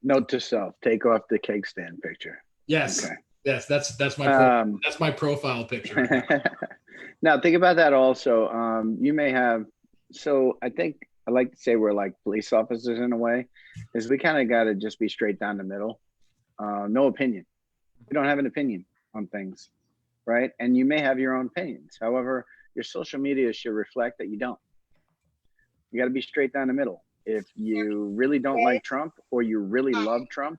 Speaker 1: Note to self: take off the keg stand picture.
Speaker 3: Yes. Okay. Yes. That's my that's my profile picture.
Speaker 1: Now think about that also. You may have, so I think I like to say we're like police officers in a way, is we kind of got to just be straight down the middle. No opinion. We don't have an opinion on things, right? And you may have your own opinions. However, your social media should reflect that you don't. You got to be straight down the middle. If you really don't like Trump, or you really love Trump,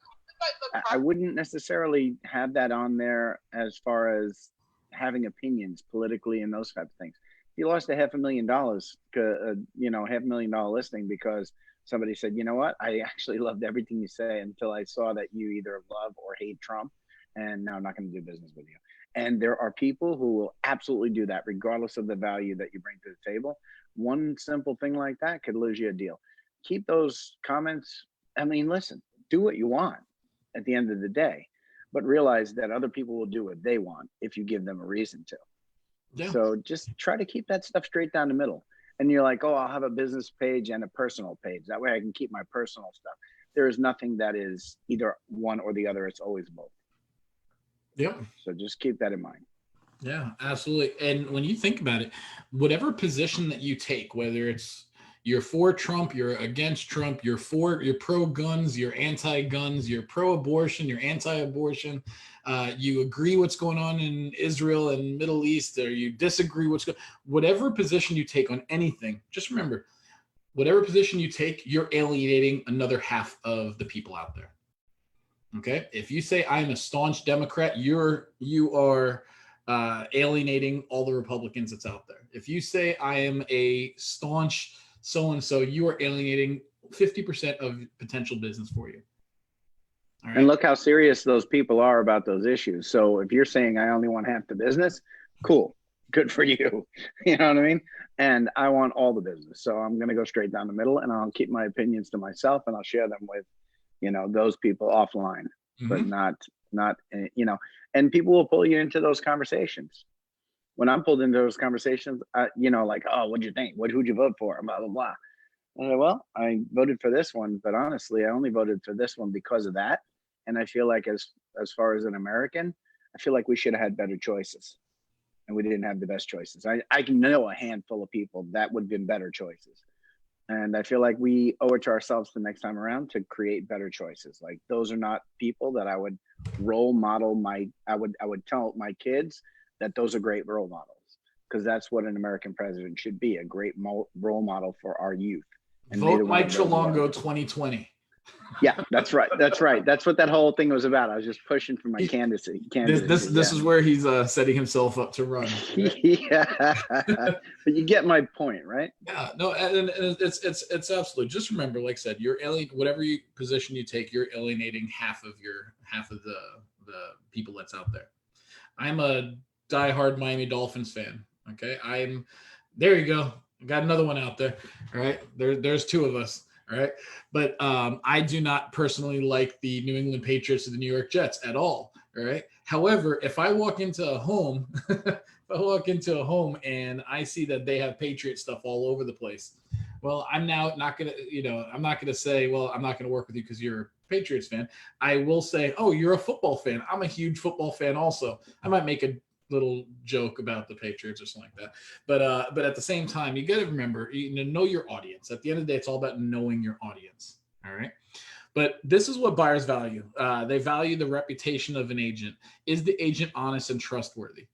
Speaker 1: I wouldn't necessarily have that on there as far as having opinions politically and those type of things. You lost $500,000, $500,000 listing because somebody said, you know what, I actually loved everything you say until I saw that you either love or hate Trump, and now I'm not going to do business with you. And there are people who will absolutely do that regardless of the value that you bring to the table. One simple thing like that could lose you a deal. Keep those comments. I mean, listen, do what you want at the end of the day, but realize that other people will do what they want if you give them a reason to. Yeah. So just try to keep that stuff straight down the middle. And you're like, oh, I'll have a business page and a personal page. That way I can keep my personal stuff. There is nothing that is either one or the other. It's always both.
Speaker 3: Yep.
Speaker 1: So just keep that in mind.
Speaker 3: Yeah, absolutely. And when you think about it, whatever position that you take, whether it's you're for Trump, you're against Trump, you're pro guns, you're anti-guns, you're pro-abortion, you're anti-abortion, you agree what's going on in Israel and Middle East, or you disagree whatever position you take on anything, just remember, whatever position you take, you're alienating another half of the people out there. Okay. If you say I'm a staunch Democrat, you are alienating all the Republicans that's out there. If you say I am a staunch so-and-so, you are alienating 50% of potential business for you. All right.
Speaker 1: And look how serious those people are about those issues. So if you're saying I only want half the business, cool, good for you. You know what I mean? And I want all the business. So I'm going to go straight down the middle, and I'll keep my opinions to myself, and I'll share them with, those people offline, but not, and people will pull you into those conversations. When I'm pulled into those conversations, like, oh, what'd you think? Who'd you vote for? Blah, blah, blah. And well, I voted for this one, but honestly, I only voted for this one because of that. And I feel like as far as an American, I feel like we should have had better choices, and we didn't have the best choices. I can know a handful of people that would have been better choices. And I feel like we owe it to ourselves the next time around to create better choices. Like, those are not people that I would role model I would tell my kids that those are great role models, because that's what an American president should be, a great role model for our youth. And
Speaker 3: vote Mike Chilongo 2020.
Speaker 1: Yeah, that's right. That's right. That's what that whole thing was about. I was just pushing for my candidacy.
Speaker 3: This is where he's setting himself up to run. Right?
Speaker 1: Yeah, but you get my point, right?
Speaker 3: Yeah, no, and it's absolutely. Just remember, like I said, you're whatever position you take, you're alienating half of the people that's out there. I'm a diehard Miami Dolphins fan. Okay, there you go. I got another one out there. All right, there's two of us. All right. But I do not personally like the New England Patriots or the New York Jets at all. All right. However, if I walk into a home, and I see that they have Patriot stuff all over the place, well, I'm now not going to, I'm not going to say, well, I'm not going to work with you because you're a Patriots fan. I will say, oh, you're a football fan. I'm a huge football fan also. I might make a little joke about the Patriots or something like that, but at the same time, you got to remember, know your audience. At the end of the day, it's all about knowing your audience. All right. But this is what buyers value. They value the reputation of an agent. Is the agent honest and trustworthy?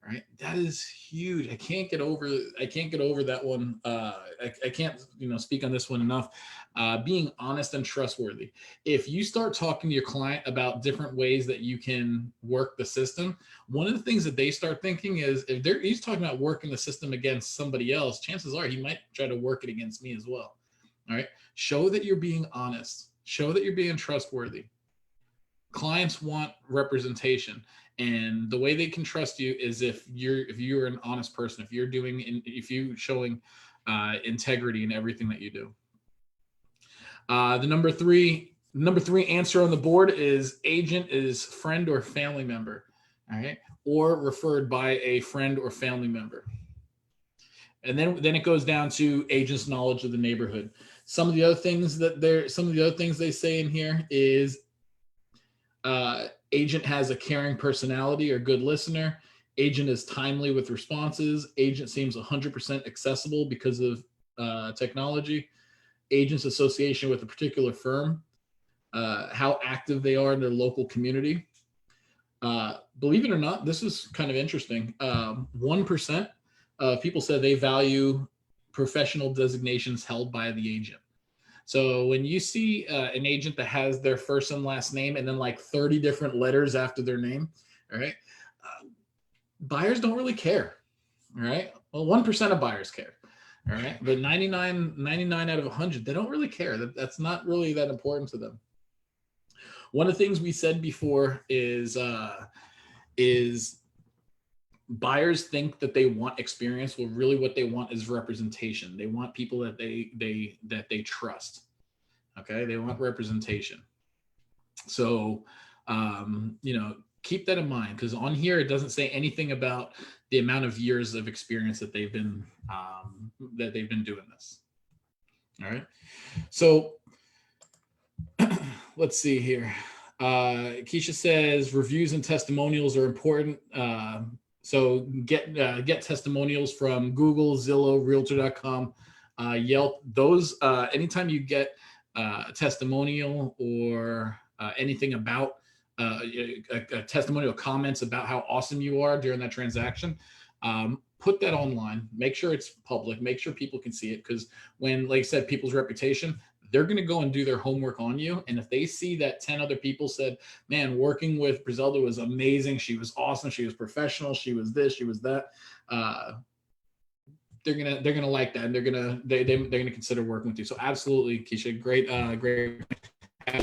Speaker 3: Right. That is huge. I can't get over that one. I can't, speak on this one enough. Being honest and trustworthy. If you start talking to your client about different ways that you can work the system, one of the things that they start thinking is, if he's talking about working the system against somebody else, chances are he might try to work it against me as well. All right. Show that you're being honest. Show that you're being trustworthy. Clients want representation, and the way they can trust you is if you're an honest person, if you're showing integrity in everything that you do. The number three answer on the board is agent is friend or family member. All right, or referred by a friend or family member. And then it goes down to agent's knowledge of the neighborhood. Some of the other things they say in here is agent has a caring personality or good listener. Agent is timely with responses. Agent seems 100% accessible because of technology. Agent's association with a particular firm. How active they are in their local community. Believe it or not, this is kind of interesting. 1% of people said they value professional designations held by the agent. So when you see an agent that has their first and last name and then like 30 different letters after their name, all right, buyers don't really care. All right. Well, 1% of buyers care. All right. But 99 out of 100, they don't really care. That's not really that important to them. One of the things we said before is buyers think that they want experience. Well, really what they want is representation. They want people that they trust. Okay. They want representation. So, keep that in mind, because on here, it doesn't say anything about the amount of years of experience that they've been doing this. All right. So let's see here. Keisha says reviews and testimonials are important. So get testimonials from Google, Zillow, Realtor.com, Yelp. Those anytime you get a testimonial or anything about a testimonial comments about how awesome you are during that transaction, put that online. Make sure it's public. Make sure people can see it, because when, like I said, people's reputation, they're going to go and do their homework on you. And if they see that 10 other people said, man, working with Brizelda was amazing, she was awesome, she was professional, she was this, she was that, they're gonna like that, and they're gonna consider working with you. So absolutely, Keisha, great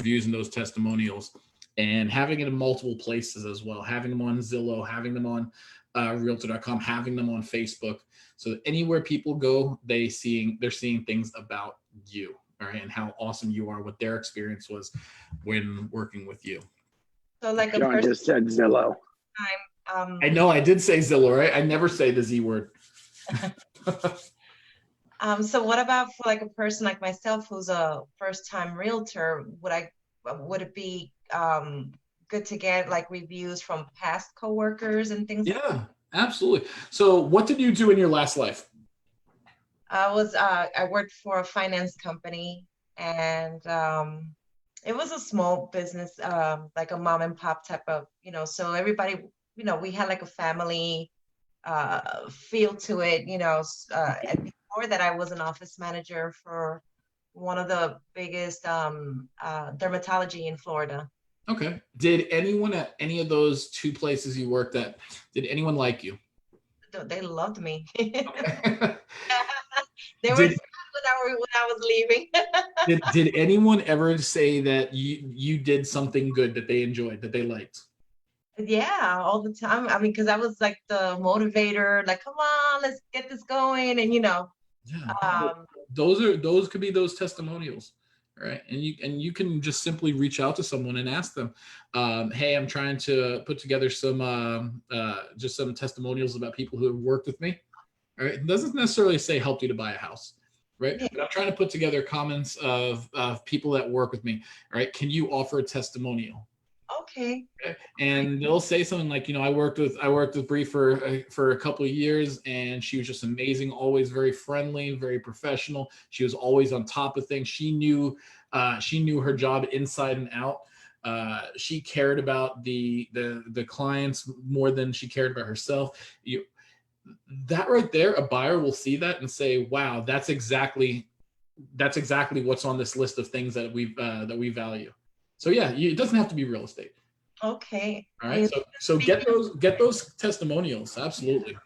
Speaker 3: views in those testimonials, and having it in multiple places as well, having them on Zillow, having them on realtor.com, having them on Facebook, so that anywhere people go, they're seeing things about you, all right, and how awesome you are, what their experience was when working with you.
Speaker 4: So like a
Speaker 1: John
Speaker 4: person
Speaker 1: just said Zillow.
Speaker 3: I know I did say Zillow, right? I never say the Z word.
Speaker 4: So what about for like a person like myself who's a first-time realtor? Would it be good to get like reviews from past coworkers and things?
Speaker 3: Yeah, absolutely. So what did you do in your last life?
Speaker 4: I worked for a finance company, and it was a small business, like a mom and pop type of, so everybody, we had like a family feel to it, and before that I was an office manager for one of the biggest dermatology in Florida.
Speaker 3: Okay. Did anyone at any of those two places you worked at, did anyone like you?
Speaker 4: They loved me.
Speaker 3: Okay.
Speaker 4: They were sad when I was leaving.
Speaker 3: did anyone ever say that you did something good that they enjoyed, that they liked?
Speaker 4: Yeah, all the time. I mean, because I was like the motivator, like, come on, let's get this going. And,
Speaker 3: Yeah. Those could be those testimonials, right? And you can just simply reach out to someone and ask them, hey, I'm trying to put together some just some testimonials about people who have worked with me. All right. It doesn't necessarily say helped you to buy a house, right? But I'm trying to put together comments of people that work with me. All right. Can you offer a testimonial?
Speaker 4: Okay.
Speaker 3: And they'll say something like, I worked with Bree for a couple of years, and she was just amazing, always very friendly, very professional. She was always on top of things. She knew her job inside and out. She cared about the clients more than she cared about herself. That right there, a buyer will see that and say, wow, that's exactly what's on this list of things that we value. So yeah, it doesn't have to be real estate.
Speaker 4: Okay.
Speaker 3: All right. So get those testimonials. Absolutely.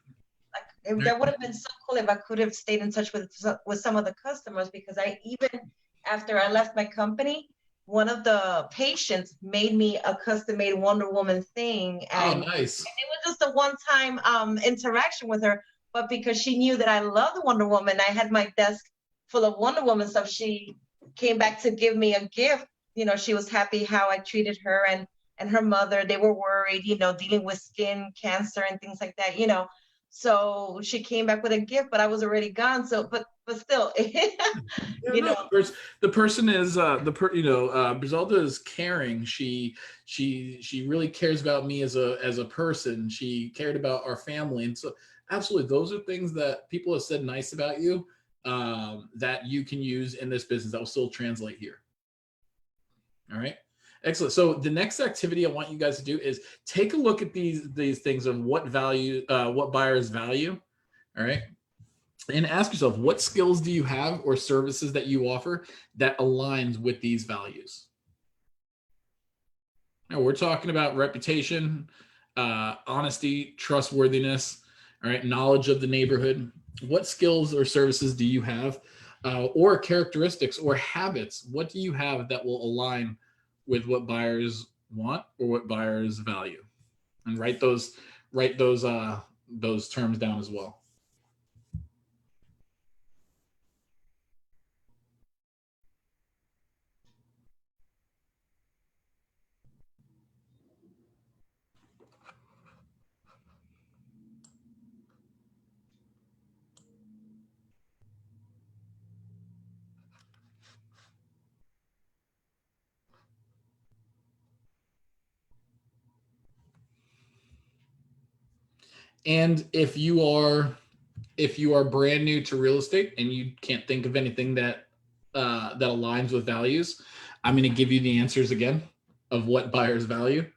Speaker 4: That would have been so cool if I could have stayed in touch with some of the customers, because after I left my company, one of the patients made me a custom-made Wonder Woman thing. And,
Speaker 3: nice.
Speaker 4: And it was just a one-time interaction with her. But because she knew that I loved Wonder Woman, I had my desk full of Wonder Woman stuff. She came back to give me a gift. She was happy how I treated her and her mother. They were worried, dealing with skin cancer and things like that, So she came back with a gift, but I was already gone. So, but still,
Speaker 3: the person is Brizelda is caring. She really cares about me as a person. She cared about our family, and so absolutely, those are things that people have said nice about you, that you can use in this business that will still translate here. All right. Excellent. So the next activity I want you guys to do is take a look at these things of what buyers value. All right. And ask yourself, what skills do you have or services that you offer that aligns with these values? Now we're talking about reputation, honesty, trustworthiness, all right, knowledge of the neighborhood. What skills or services do you have, or characteristics or habits? What do you have that will align with what buyers want or what buyers value? And write those terms down as well. And if you are brand new to real estate and you can't think of anything that aligns with values, I'm going to give you the answers again of what buyers value: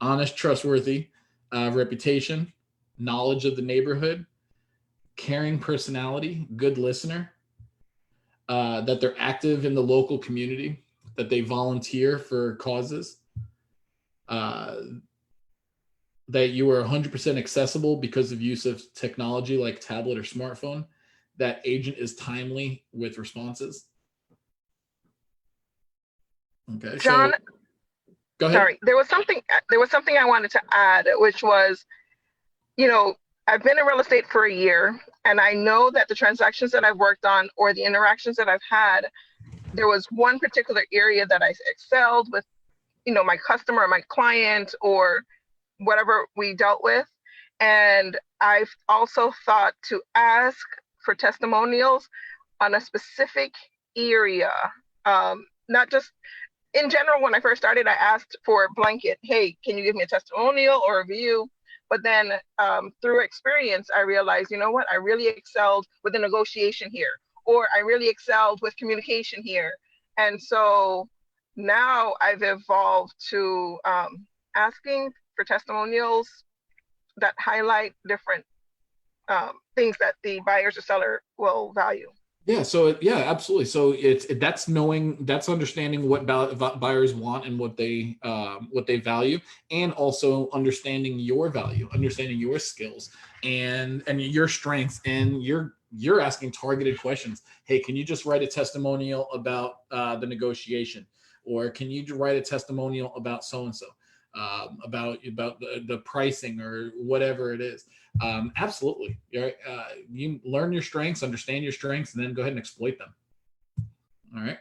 Speaker 3: honest, trustworthy, reputation, knowledge of the neighborhood, caring personality, good listener, that they're active in the local community, that they volunteer for causes, that you are 100% accessible because of use of technology like tablet or smartphone, that agent is timely with responses. Okay,
Speaker 6: John,
Speaker 3: so go ahead.
Speaker 6: sorry, there was something I wanted to add, which was, you know, I've been in real estate for a year, and I know that the transactions that I've worked on or the interactions that I've had, there was one particular area that I excelled with, you know, my customer or my client or whatever we dealt with. And I've also thought to ask for testimonials on a specific area, not just in general. When I first started, I asked for a blanket, hey, can you give me a testimonial or a review? But then through experience, I realized, you know what, I really excelled with the negotiation here, or I really excelled with communication here. And so now I've evolved to asking for testimonials that highlight different things that the buyers or seller will value.
Speaker 3: Yeah. So yeah, absolutely. So that's understanding what buyers want and what they value, and also understanding your value, understanding your skills and your strengths, and you're asking targeted questions. Hey, can you just write a testimonial about the negotiation, or can you write a testimonial about so and so, about the pricing or whatever it is. Absolutely. You learn your strengths, understand your strengths, and then go ahead and exploit them. All right.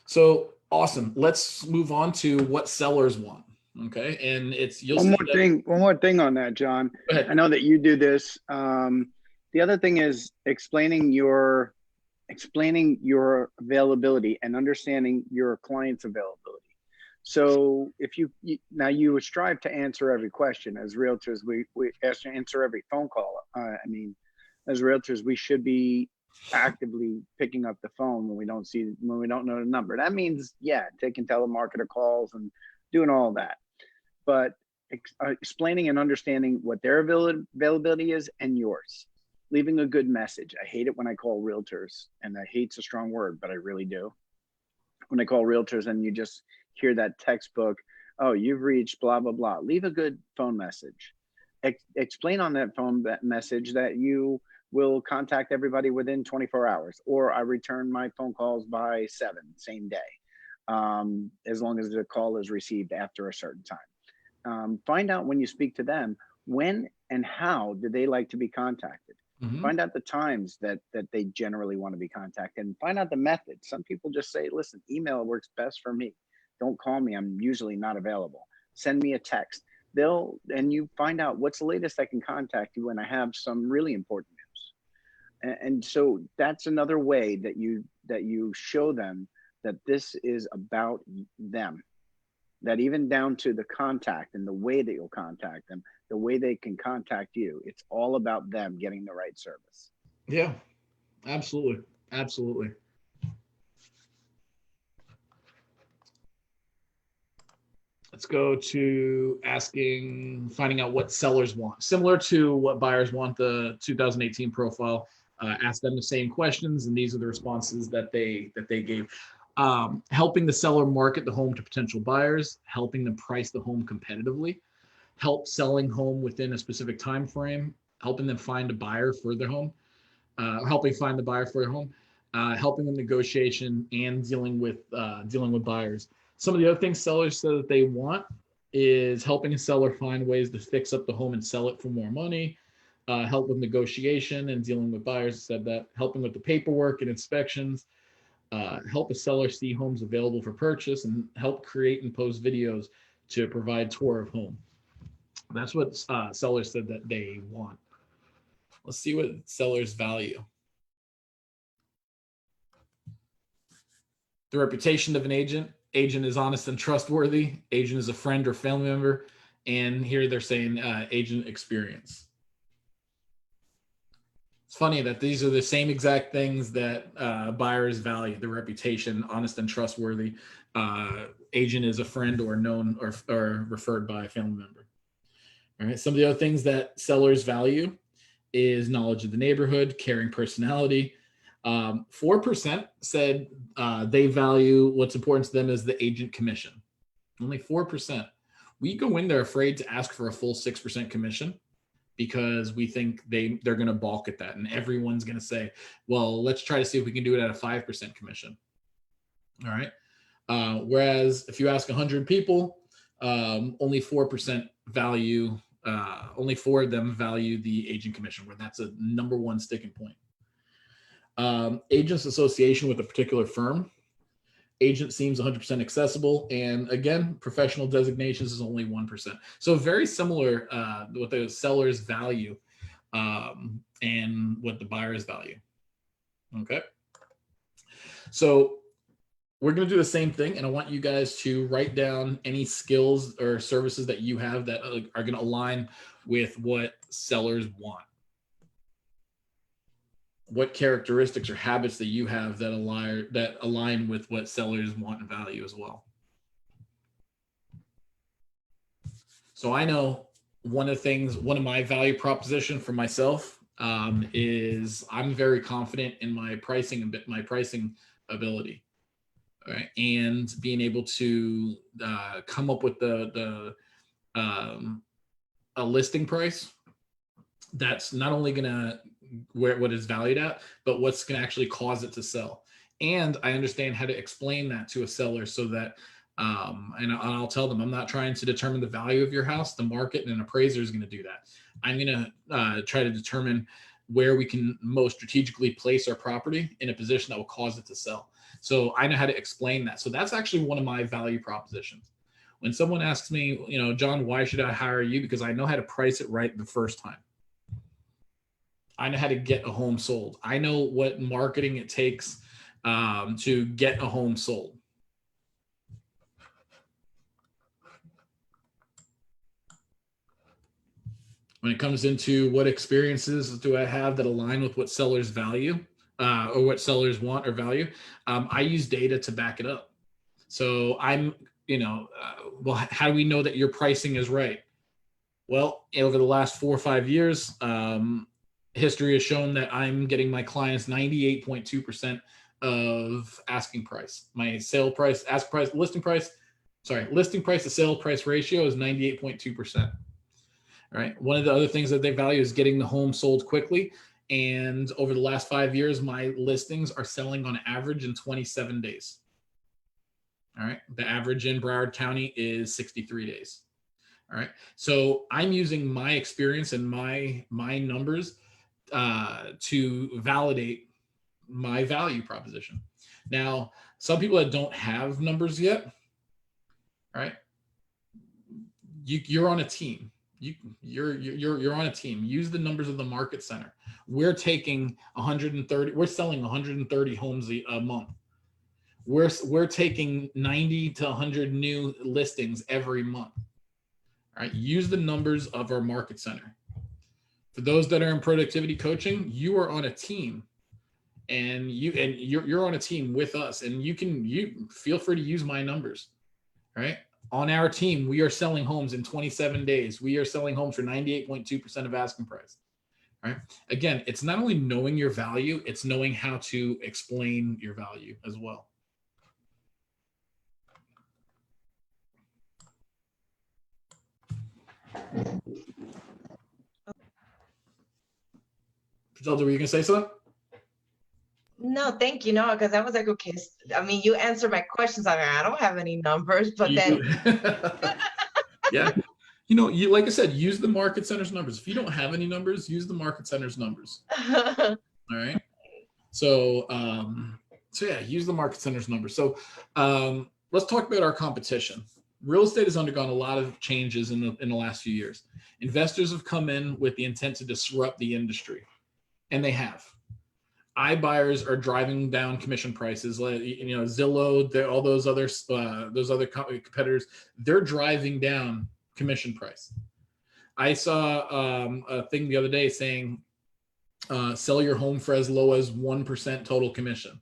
Speaker 3: So awesome. Let's move on to what sellers want. Okay. And
Speaker 1: one more thing on that, John.
Speaker 3: Go ahead.
Speaker 1: I know that you do this. The other thing is explaining your availability and understanding your client's availability. So if you strive to answer every question. As realtors, we answer every phone call. As realtors, we should be actively picking up the phone when we don't know the number. That means, taking telemarketer calls and doing all that. But explaining and understanding what their availability is and yours. Leaving a good message. I hate it when I call realtors, and I hate's a strong word, but I really do. When I call realtors and you just hear that textbook, oh, you've reached blah, blah, blah. Leave a good phone message. Explain on that phone message that you will contact everybody within 24 hours, or I return my phone calls by 7, same day, as long as the call is received after a certain time. Find out when you speak to them, when and how do they like to be contacted? Mm-hmm. Find out the times that they generally want to be contacted, and find out the method. Some people just say, listen, email works best for me. Don't call me. I'm usually not available. Send me a text. And you find out what's the latest I can contact you when I have some really important news. And so that's another way that you show them that this is about them. That even down to the contact and the way that you'll contact them, the way they can contact you, it's all about them getting the right service.
Speaker 3: Yeah, absolutely. Absolutely. Let's go to finding out what sellers want. Similar to what buyers want, the 2018 profile, ask them the same questions, and these are the responses that they gave. Helping the seller market the home to potential buyers, helping them price the home competitively, help selling home within a specific time frame, helping them find a buyer for their home, helping find the buyer for their home, helping them negotiation, and dealing with buyers. Some of the other things sellers say that they want is helping a seller find ways to fix up the home and sell it for more money, help with negotiation and dealing with buyers, said that, helping with the paperwork and inspections, help a seller see homes available for purchase, and help create and post videos to provide tour of home. That's what sellers said that they want. Let's see what sellers value. The reputation of an agent. Agent is honest and trustworthy. Agent is a friend or family member. And here they're saying agent experience. It's funny that these are the same exact things that buyers value: the reputation, honest and trustworthy. Agent is a friend or known or referred by a family member. All right. Some of the other things that sellers value is knowledge of the neighborhood, caring personality, 4% said they value what's important to them is the agent commission. Only 4%. We go in there afraid to ask for a full 6% commission because we think they're going to balk at that. And everyone's going to say, well, let's try to see if we can do it at a 5% commission. All right. Whereas if you ask 100 people, only 4% value, only 4 of them value the agent commission, where that's a #1 sticking point. Agents association with a particular firm. Agent seems 100% accessible. And again, professional designations is only 1%. So very similar what the sellers value and what the buyers value. Okay. So we're going to do the same thing. And I want you guys to write down any skills or services that you have that are going to align with what sellers want. What characteristics or habits that you have that align with what sellers want and value as well. So I know one of my value proposition for myself is I'm very confident in my pricing ability, all right, and being able to come up with a listing price that's not only going to what it's valued at, but what's going to actually cause it to sell. And I understand how to explain that to a seller so that, and I'll tell them, I'm not trying to determine the value of your house. The market and an appraiser is going to do that. I'm going to try to determine where we can most strategically place our property in a position that will cause it to sell. So I know how to explain that. So that's actually one of my value propositions. When someone asks me, John, why should I hire you? Because I know how to price it right the first time. I know how to get a home sold. I know what marketing it takes to get a home sold. When it comes into what experiences do I have that align with what sellers value or what sellers want or value, I use data to back it up. So I'm, well, how do we know that your pricing is right? Well, over the last 4 or 5 years, history has shown that I'm getting my clients 98.2% of asking price. My sale price, listing price to sale price ratio is 98.2%. All right. One of the other things that they value is getting the home sold quickly. And over the last 5 years, my listings are selling on average in 27 days. All right. The average in Broward County is 63 days. All right. So I'm using my experience and my numbers to validate my value proposition. Now, some people that don't have numbers yet, right? You're on a team. You're on a team. Use the numbers of the market center. We're taking 130. We're selling 130 homes a month. We're taking 90 to 100 new listings every month. All right. Use the numbers of our market center. For those that are in productivity coaching, you are on a team, and you're on a team with us, and you feel free to use my numbers. Right? On our team, we are selling homes in 27 days. We are selling homes for 98.2% of asking price. Right? Again, it's not only knowing your value, it's knowing how to explain your value as well. Zelda, were you gonna say something?
Speaker 4: No, thank you. No, because I was like, okay, I mean, you answered my questions. I don't have any numbers, but then.
Speaker 3: Yeah. Like I said, use the market center's numbers. If you don't have any numbers, use the market center's numbers. All right. So yeah, use the market center's numbers. So let's talk about our competition. Real estate has undergone a lot of changes in the last few years. Investors have come in with the intent to disrupt the industry, and they have. iBuyers are driving down commission prices. Zillow, all those other competitors, they're driving down commission price. I saw a thing the other day saying, sell your home for as low as 1% total commission.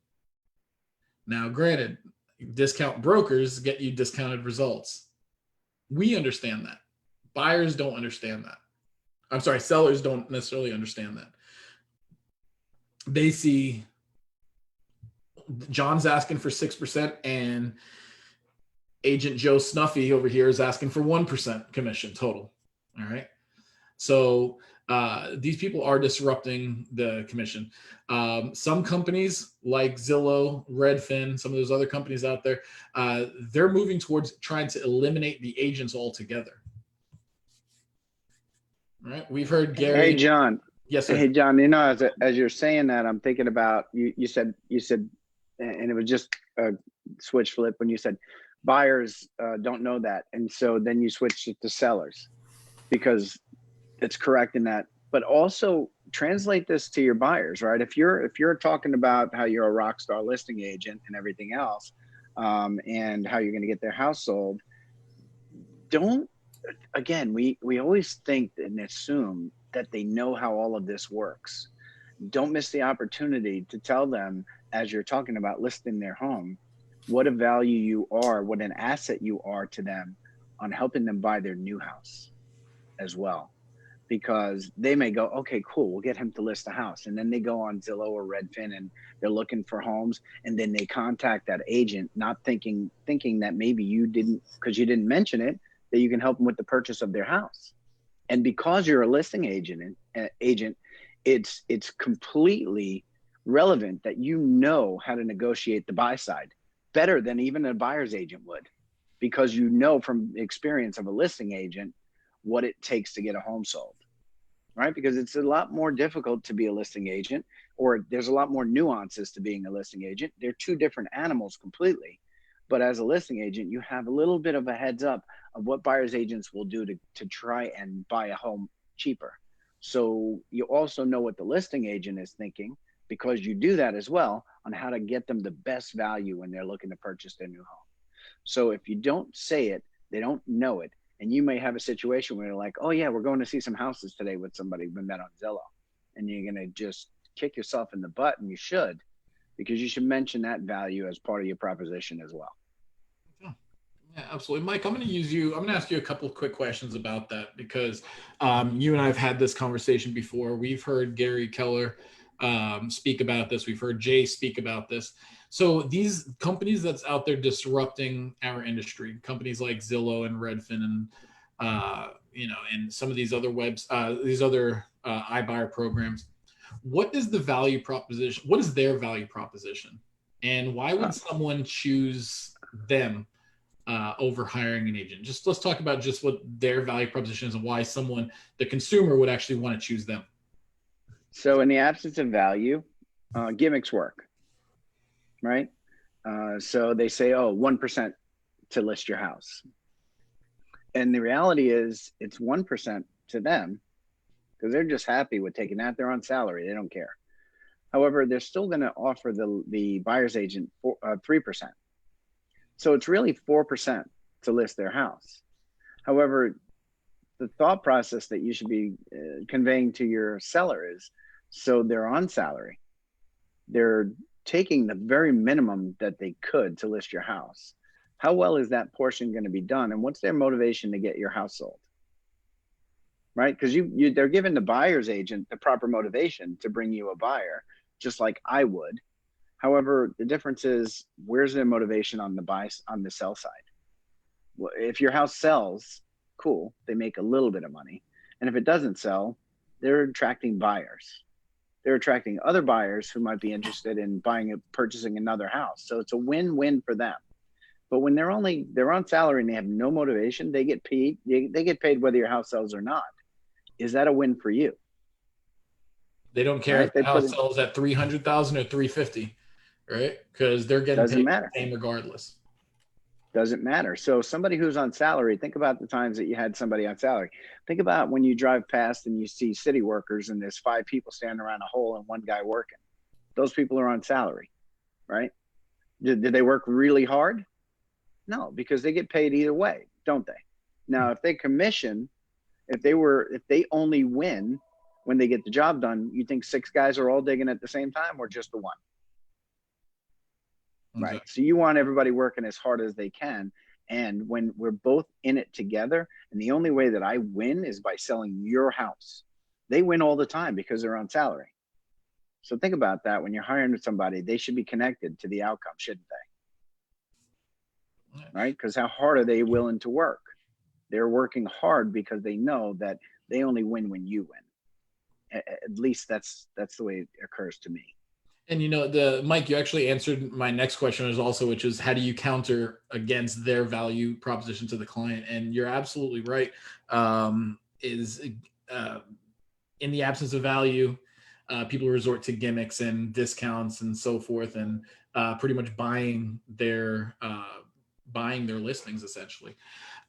Speaker 3: Now, granted, discount brokers get you discounted results. We understand that. Buyers don't understand that. I'm sorry, sellers don't necessarily understand that. They see John's asking for 6%, and Agent Joe Snuffy over here is asking for 1% commission total. All right. So these people are disrupting the commission. Some companies like Zillow, Redfin, some of those other companies out there, they're moving towards trying to eliminate the agents altogether. All right. We've heard Gary.
Speaker 1: Hey, John.
Speaker 3: Yes, sir.
Speaker 1: Hey, John, you know, as you're saying that, I'm thinking about, you said, and it was just a switch flip when you said buyers don't know that. And so then you switched it to sellers, because it's correct in that. But also translate this to your buyers, right? If you're talking about how you're a rock star listing agent and everything else, and how you're going to get their house sold, again, we always think and assume that they know how all of this works. Don't miss the opportunity to tell them, as you're talking about listing their home, what a value you are, what an asset you are to them on helping them buy their new house as well. Because they may go, okay, cool, we'll get him to list a house. And then they go on Zillow or Redfin and they're looking for homes. And then they contact that agent, not thinking that maybe you didn't, because you didn't mention it, that you can help them with the purchase of their house. And because you're a listing agent, it's completely relevant that you know how to negotiate the buy side better than even a buyer's agent would, because you know from experience of a listing agent what it takes to get a home sold, right? Because it's a lot more difficult to be a listing agent, or there's a lot more nuances to being a listing agent. They're two different animals completely. But as a listing agent, you have a little bit of a heads up of what buyer's agents will do to try and buy a home cheaper. So you also know what the listing agent is thinking, because you do that as well, on how to get them the best value when they're looking to purchase their new home. So if you don't say it, they don't know it. And you may have a situation where you're like, oh yeah, we're going to see some houses today with somebody we met on Zillow. And you're going to just kick yourself in the butt, and you should, because you should mention that value as part of your proposition as well.
Speaker 3: Yeah, absolutely. Mike, I'm going to ask you a couple of quick questions about that, because you and I have had this conversation before. We've heard Gary Keller speak about this. We've heard Jay speak about this. So these companies that's out there disrupting our industry, companies like Zillow and Redfin and, and some of these other iBuyer programs, what is the value proposition? What is their value proposition? And why would someone choose them over hiring an agent? Let's talk about just what their value proposition is and why the consumer would actually want to choose them.
Speaker 1: So in the absence of value, gimmicks work, right? So they say, 1% to list your house. And the reality is it's 1% to them, because they're just happy with taking that. They're on salary. They don't care. However, they're still going to offer the buyer's agent 3%. So it's really 4% to list their house. However, the thought process that you should be conveying to your seller is, so they're on salary. They're taking the very minimum that they could to list your house. How well is that portion going to be done? And what's their motivation to get your house sold? Right? Because they're giving the buyer's agent the proper motivation to bring you a buyer, just like I would. However, the difference is, where's their motivation on the sell side? Well, if your house sells, cool, they make a little bit of money. And if it doesn't sell, they're attracting buyers. They're attracting other buyers who might be interested in purchasing another house. So it's a win-win for them. But when they're on salary and they have no motivation, they get paid whether your house sells or not. Is that a win for you?
Speaker 3: They don't care if the house sells at 300,000 or 350, right? Because they're getting paid the same regardless.
Speaker 1: Doesn't matter. So somebody who's on salary, think about the times that you had somebody on salary. Think about when you drive past and you see city workers and there's 5 people standing around a hole and 1 guy working. Those people are on salary, right? Did they work really hard? No, because they get paid either way, don't they? Now, if they commission, if they only win when they get the job done, you think 6 guys are all digging at the same time, or just the 1?
Speaker 3: Okay.
Speaker 1: Right. So you want everybody working as hard as they can. And when we're both in it together, and the only way that I win is by selling your house. They win all the time because they're on salary. So think about that. When you're hiring somebody, they should be connected to the outcome, shouldn't they? Right? Because how hard are they willing to work? They're working hard because they know that they only win when you win. At least that's the way it occurs to me.
Speaker 3: And Mike, you actually answered my next question which is how do you counter against their value proposition to the client? And you're absolutely right. In the absence of value, people resort to gimmicks and discounts and so forth, and pretty much buying their listings essentially.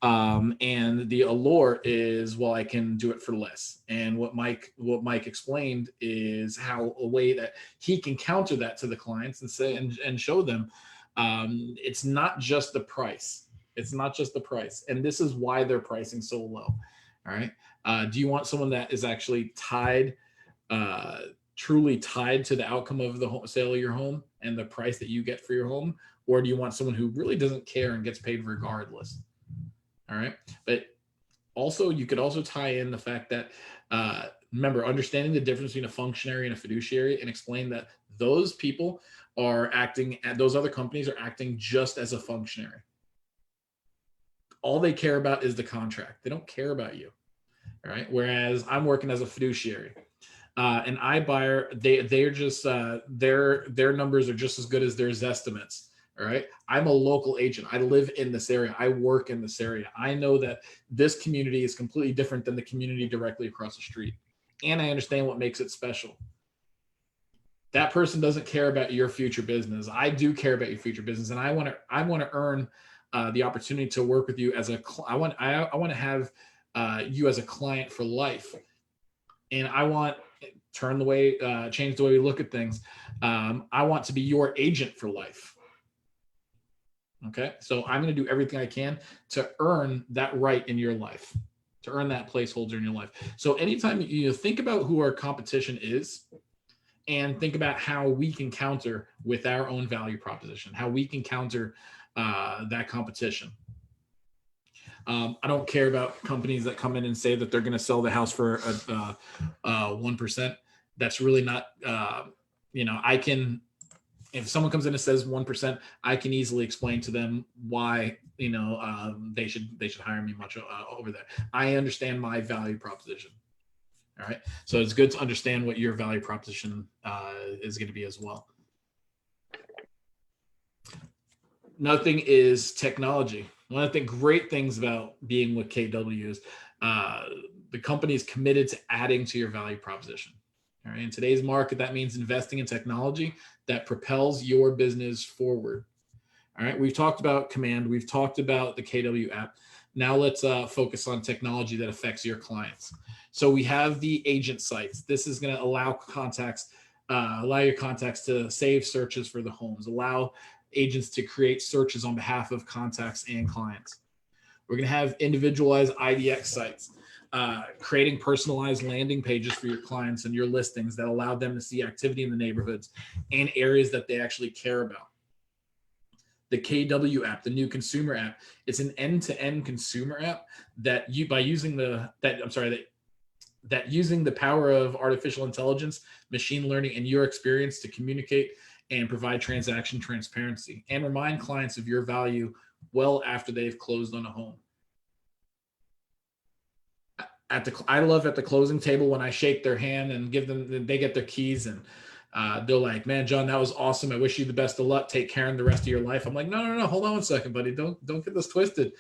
Speaker 3: And the allure is, well, I can do it for less. And what Mike explained is how a way that he can counter that to the clients and say and show them it's not just the price. It's not just the price. And this is why they're pricing so low. All right. Do you want someone that is actually truly tied to the outcome of the sale of your home and the price that you get for your home? Or do you want someone who really doesn't care and gets paid regardless? All right. But also, you could also tie in the fact that, remember, understanding the difference between a functionary and a fiduciary, and explain that those people are acting, those other companies are acting just as a functionary. All they care about is the contract. They don't care about you. All right. Whereas I'm working as a fiduciary. An iBuyer, they're just their numbers are just as good as their estimates. All right. I'm a local agent. I live in this area. I work in this area. I know that this community is completely different than the community directly across the street. And I understand what makes it special. That person doesn't care about your future business. I do care about your future business. And I want to earn the opportunity to work with you I want to have you as a client for life. And I want change the way we look at things. I want to be your agent for life. Okay. So I'm going to do everything I can to earn that right in your life, to earn that placeholder in your life. So anytime you think about who our competition is and think about how we can counter with our own value proposition, how we can counter that competition. I don't care about companies that come in and say that they're going to sell the house for 1%. That's really not, if someone comes in and says 1%, I can easily explain to them why, they should hire me much over there. I understand my value proposition. All right. So it's good to understand what your value proposition is going to be as well. Another thing is technology. One of the great things about being with KW is the company is committed to adding to your value proposition. All right. In today's market, that means investing in technology that propels your business forward. All right. We've talked about Command. We've talked about the KW app. Now let's focus on technology that affects your clients. So we have the agent sites. This is going to allow your contacts to save searches for the homes, allow agents to create searches on behalf of contacts and clients. We're going to have individualized IDX sites, creating personalized landing pages for your clients and your listings that allow them to see activity in the neighborhoods and areas that they actually care about. The KW app, the new consumer app, it's an end-to-end consumer app that using the power of artificial intelligence, machine learning, and your experience to communicate and provide transaction transparency and remind clients of your value well after they've closed on a home. I love at the closing table when I shake their hand and they get their keys and they're like, man, John, that was awesome. I wish you the best of luck. Take care in the rest of your life. I'm like, no. Hold on one second, buddy. Don't get this twisted.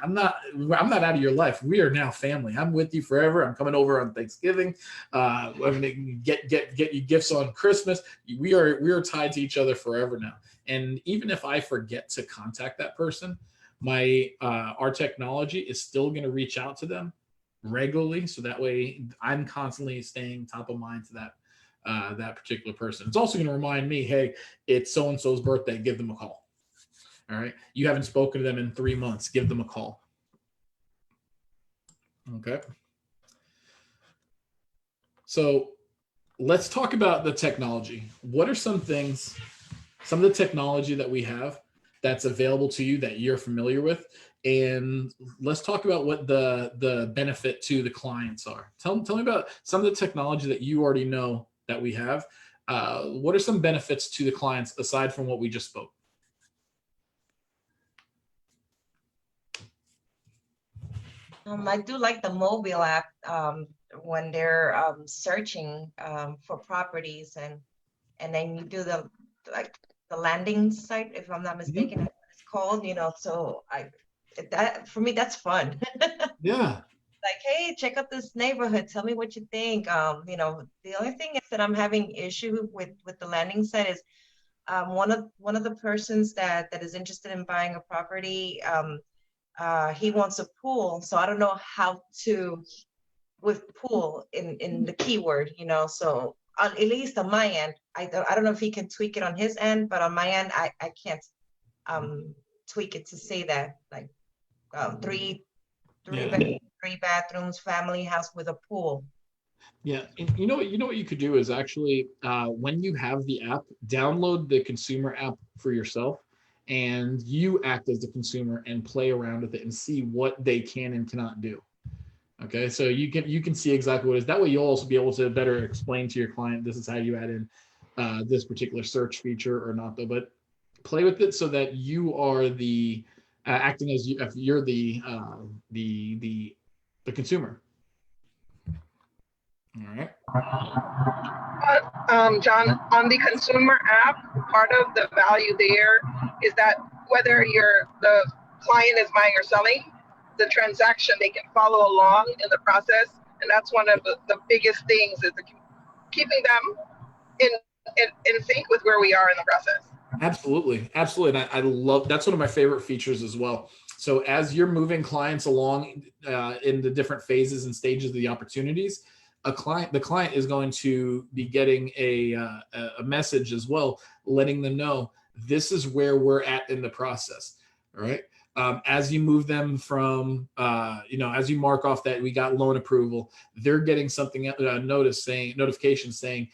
Speaker 3: I'm not out of your life. We are now family. I'm with you forever. I'm coming over on Thanksgiving. I'm going to get you gifts on Christmas. We are tied to each other forever now. And even if I forget to contact that person, our technology is still going to reach out to them regularly. So that way I'm constantly staying top of mind to that particular person. It's also going to remind me, hey, it's so-and-so's birthday, give them a call. All right. You haven't spoken to them in 3 months, give them a call. Okay. So let's talk about the technology. What are some of the technology that we have that's available to you that you're familiar with? And let's talk about what the benefit to the clients are. Tell me about some of the technology that you already know that we have what are some benefits to the clients aside from what we just spoke?
Speaker 4: I do like the mobile app when they're searching for properties, and then you do the landing site, if I'm not mistaken, that's what it's called. So that for me that's fun.
Speaker 3: Yeah.
Speaker 4: Like, hey, check out this neighborhood. Tell me what you think. The only thing is that I'm having issue with the landing site is one of the persons that is interested in buying a property. He wants a pool, so I don't know how to with pool in the keyword. So at least on my end, I don't know if he can tweak it on his end, but on my end, I can't tweak it to say that like three bathrooms, family house with a pool.
Speaker 3: Yeah, and you know what you could do is actually when you have the app, download the consumer app for yourself, and you act as the consumer and play around with it and see what they can and cannot do. Okay, so you can see exactly what it is. That way, you'll also be able to better explain to your client this is how you add in this particular search feature or not, though. But play with it so that you are the acting as if you're the consumer. All right.
Speaker 6: John, on the consumer app, part of the value there is that whether the client is buying or selling, the transaction, they can follow along in the process. And that's one of the biggest things is keeping them in sync with where we are in the process.
Speaker 3: Absolutely. Absolutely. And I love, that's one of my favorite features as well. So as you're moving clients along in the different phases and stages of the opportunities, the client is going to be getting a message as well, letting them know this is where we're at in the process. All right. As you move them from, as you mark off that we got loan approval, they're getting something notification saying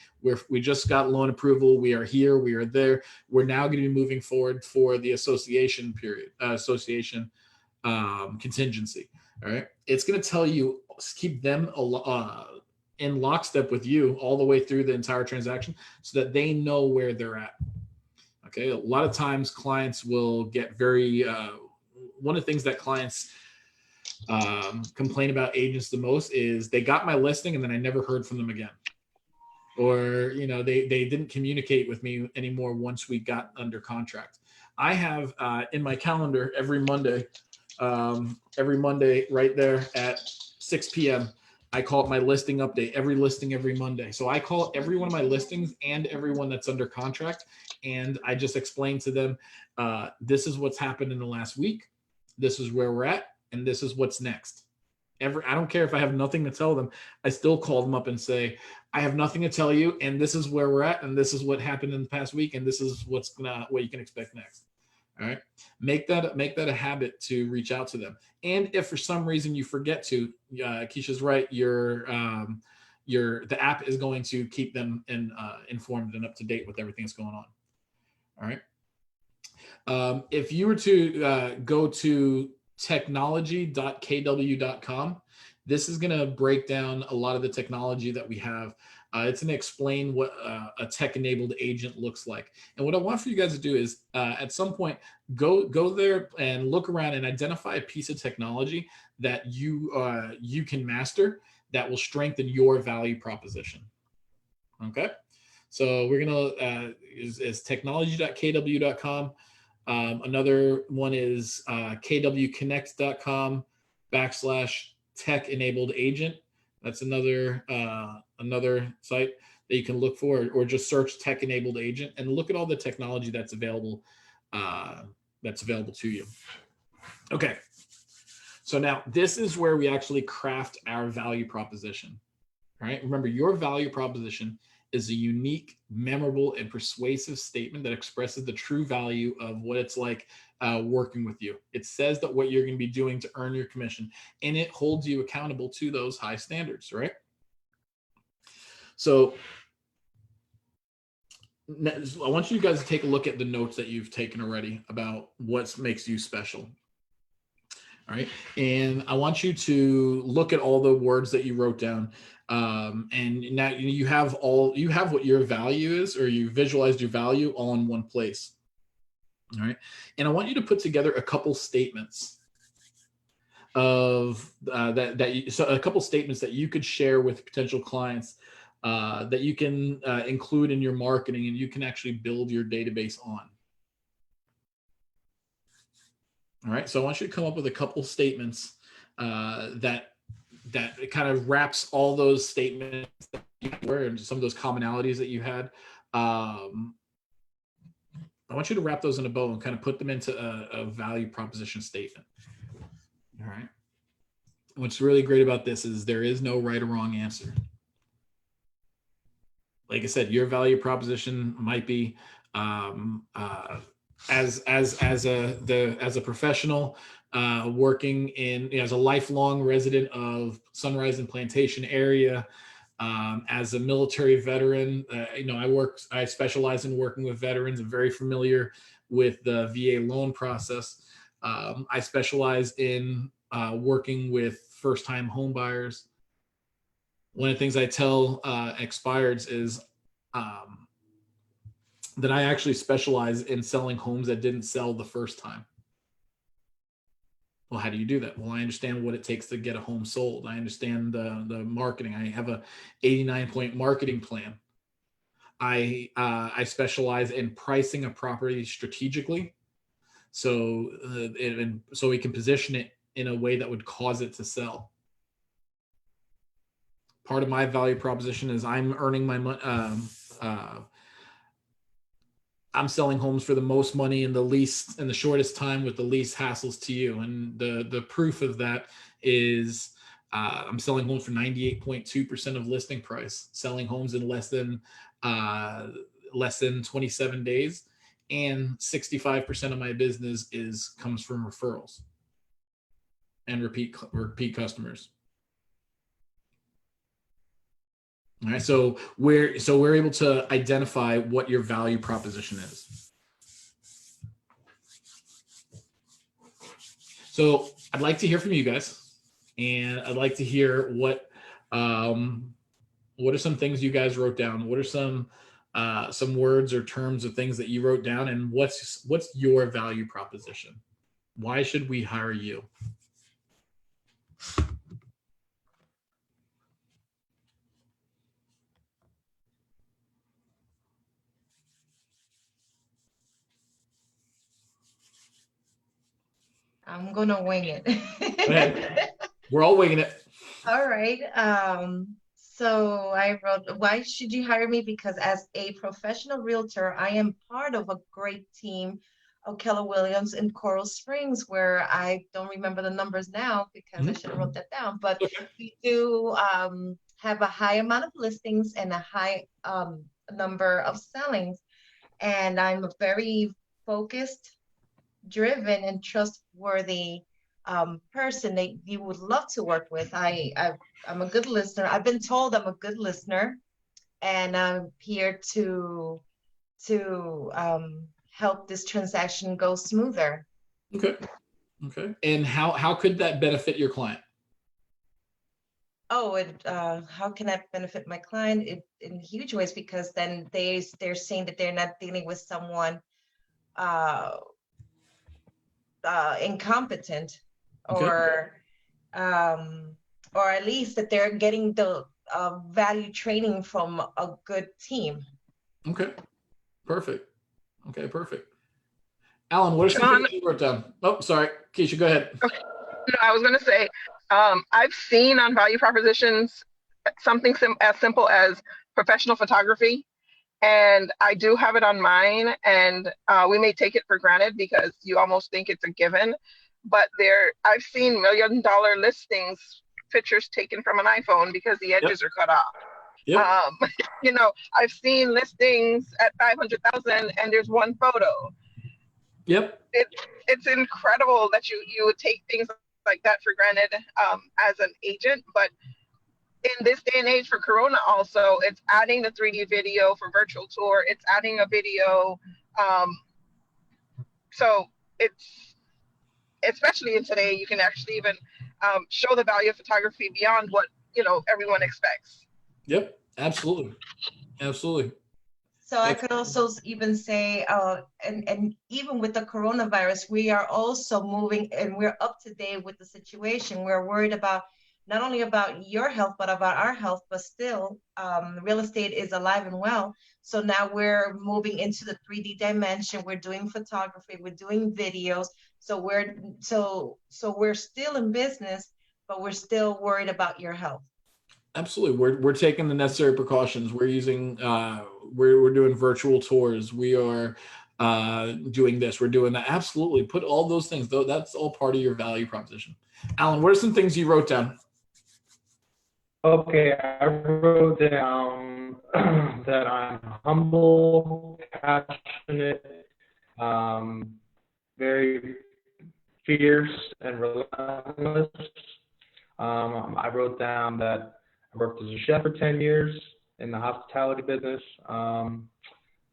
Speaker 3: we just got loan approval. We are here. We are there. We're now going to be moving forward for the association contingency. All right. It's going to tell you, keep them in lockstep with you all the way through the entire transaction so that they know where they're at. Okay. A lot of times clients will get very, one of the things that clients complain about agents the most is they got my listing and then I never heard from them again. Or, they didn't communicate with me anymore once we got under contract. I have in my calendar every Monday right there at 6 p.m., I call it my listing update, every listing every Monday. So I call every one of my listings and everyone that's under contract. And I just explain to them, this is what's happened in the last week. This is where we're at. And this is what's next. I don't care if I have nothing to tell them. I still call them up and say, I have nothing to tell you. And this is where we're at. And this is what happened in the past week. And this is what you can expect next. All right. Make that a habit to reach out to them. And if for some reason you forget to, Keisha's right. The app is going to keep them informed and up to date with everything that's going on. All right. If you were to go to technology.kw.com, this is going to break down a lot of the technology that we have. It's going to explain what a tech-enabled agent looks like. And what I want for you guys to do is at some point, go there and look around and identify a piece of technology that you can master that will strengthen your value proposition. Okay? So we're going to, is technology.kw.com. Another one is kwconnect.com/tech-enabled agent. That's another site that you can look for, or just search tech-enabled agent and look at all the technology that's available to you. Okay. So now this is where we actually craft our value proposition. All right. Remember, your value proposition is a unique, memorable, and persuasive statement that expresses the true value of what it's like working with you. It says that what you're going to be doing to earn your commission, and it holds you accountable to those high standards, right? So I want you guys to take a look at the notes that you've taken already about what makes you special. All right. And I want you to look at all the words that you wrote down. And now you have what your value is, or you visualized your value all in one place. All right. And I want you to put together a couple statements of so a couple statements that you could share with potential clients that you can include in your marketing, and you can actually build your database on. All right, so I want you to come up with a couple statements that kind of wraps all those statements that you were, and some of those commonalities that you had. I want you to wrap those in a bow and kind of put them into a value proposition statement. All right. What's really great about this is there is no right or wrong answer. Like I said, your value proposition might be as a professional working in, as a lifelong resident of Sunrise and Plantation area, as a military veteran, I specialize in working with veterans. I'm very familiar with the VA loan process. I specialize in working with first-time home buyers. One of the things I tell expireds is that I actually specialize in selling homes that didn't sell the first time. Well, how do you do that? Well, I understand what it takes to get a home sold. I understand the marketing. I have a 89-point marketing plan. I specialize in pricing a property strategically, so we can position it in a way that would cause it to sell. Part of my value proposition is I'm earning my money. I'm selling homes for the most money in the shortest time with the least hassles to you. And the proof of that is I'm selling homes for 98.2% of listing price, selling homes in less than 27 days. And 65% of my business comes from referrals and repeat customers. All right, so we're able to identify what your value proposition is. So I'd like to hear from you guys, and I'd like to hear what are some things you guys wrote down. What are some words or terms of things that you wrote down, and what's your value proposition? Why should we hire you?
Speaker 4: I'm gonna wing it.
Speaker 3: Go ahead. We're all winging it.
Speaker 4: All right. So I wrote, why should you hire me? Because as a professional realtor, I am part of a great team of Keller Williams in Coral Springs, where I don't remember the numbers now because I should have wrote that down. But we do have a high amount of listings and a high number of sellings. And I'm a very focused, driven, and trustworthy person that you would love to work with. I'm a good listener. I've been told I'm a good listener, and I'm here to help this transaction go smoother.
Speaker 3: Okay. And how could that benefit your client?
Speaker 4: Oh, how can that benefit my client? In huge ways, because then they're saying that they're not dealing with someone incompetent, or at least that they're getting the value training from a good team.
Speaker 3: Okay, perfect. Alan, what are some things you wrote down? Oh, sorry, Keisha, go ahead.
Speaker 6: Okay. No, I was going to say, I've seen on value propositions something as simple as professional photography. And I do have it on mine, and we may take it for granted because you almost think it's a given. But I've seen $1 million listings, pictures taken from an iPhone because the edges are cut off.
Speaker 3: Yep.
Speaker 6: I've seen listings at 500,000 and there's one photo.
Speaker 3: Yep.
Speaker 6: It's incredible that you would take things like that for granted as an agent, but in this day and age for Corona also, it's adding the 3D video for virtual tour, it's adding a video. So especially in today, you can actually even show the value of photography beyond what, everyone expects.
Speaker 3: Yep, absolutely, absolutely.
Speaker 4: So I could also even say, and even with the coronavirus, we are also moving and we're up to date with the situation. We're worried about not only about your health, but about our health, but still real estate is alive and well. So now we're moving into the 3D dimension. We're doing photography, we're doing videos. So we're still in business, but we're still worried about your health.
Speaker 3: Absolutely. We're taking the necessary precautions. We're using we're doing virtual tours. We are doing this. We're doing that. Absolutely. Put all those things, though. That's all part of your value proposition. Alan, what are some things you wrote down?
Speaker 2: Okay, I wrote down that I'm humble, passionate, very fierce and relentless. I wrote down that I worked as a chef for 10 years in the hospitality business.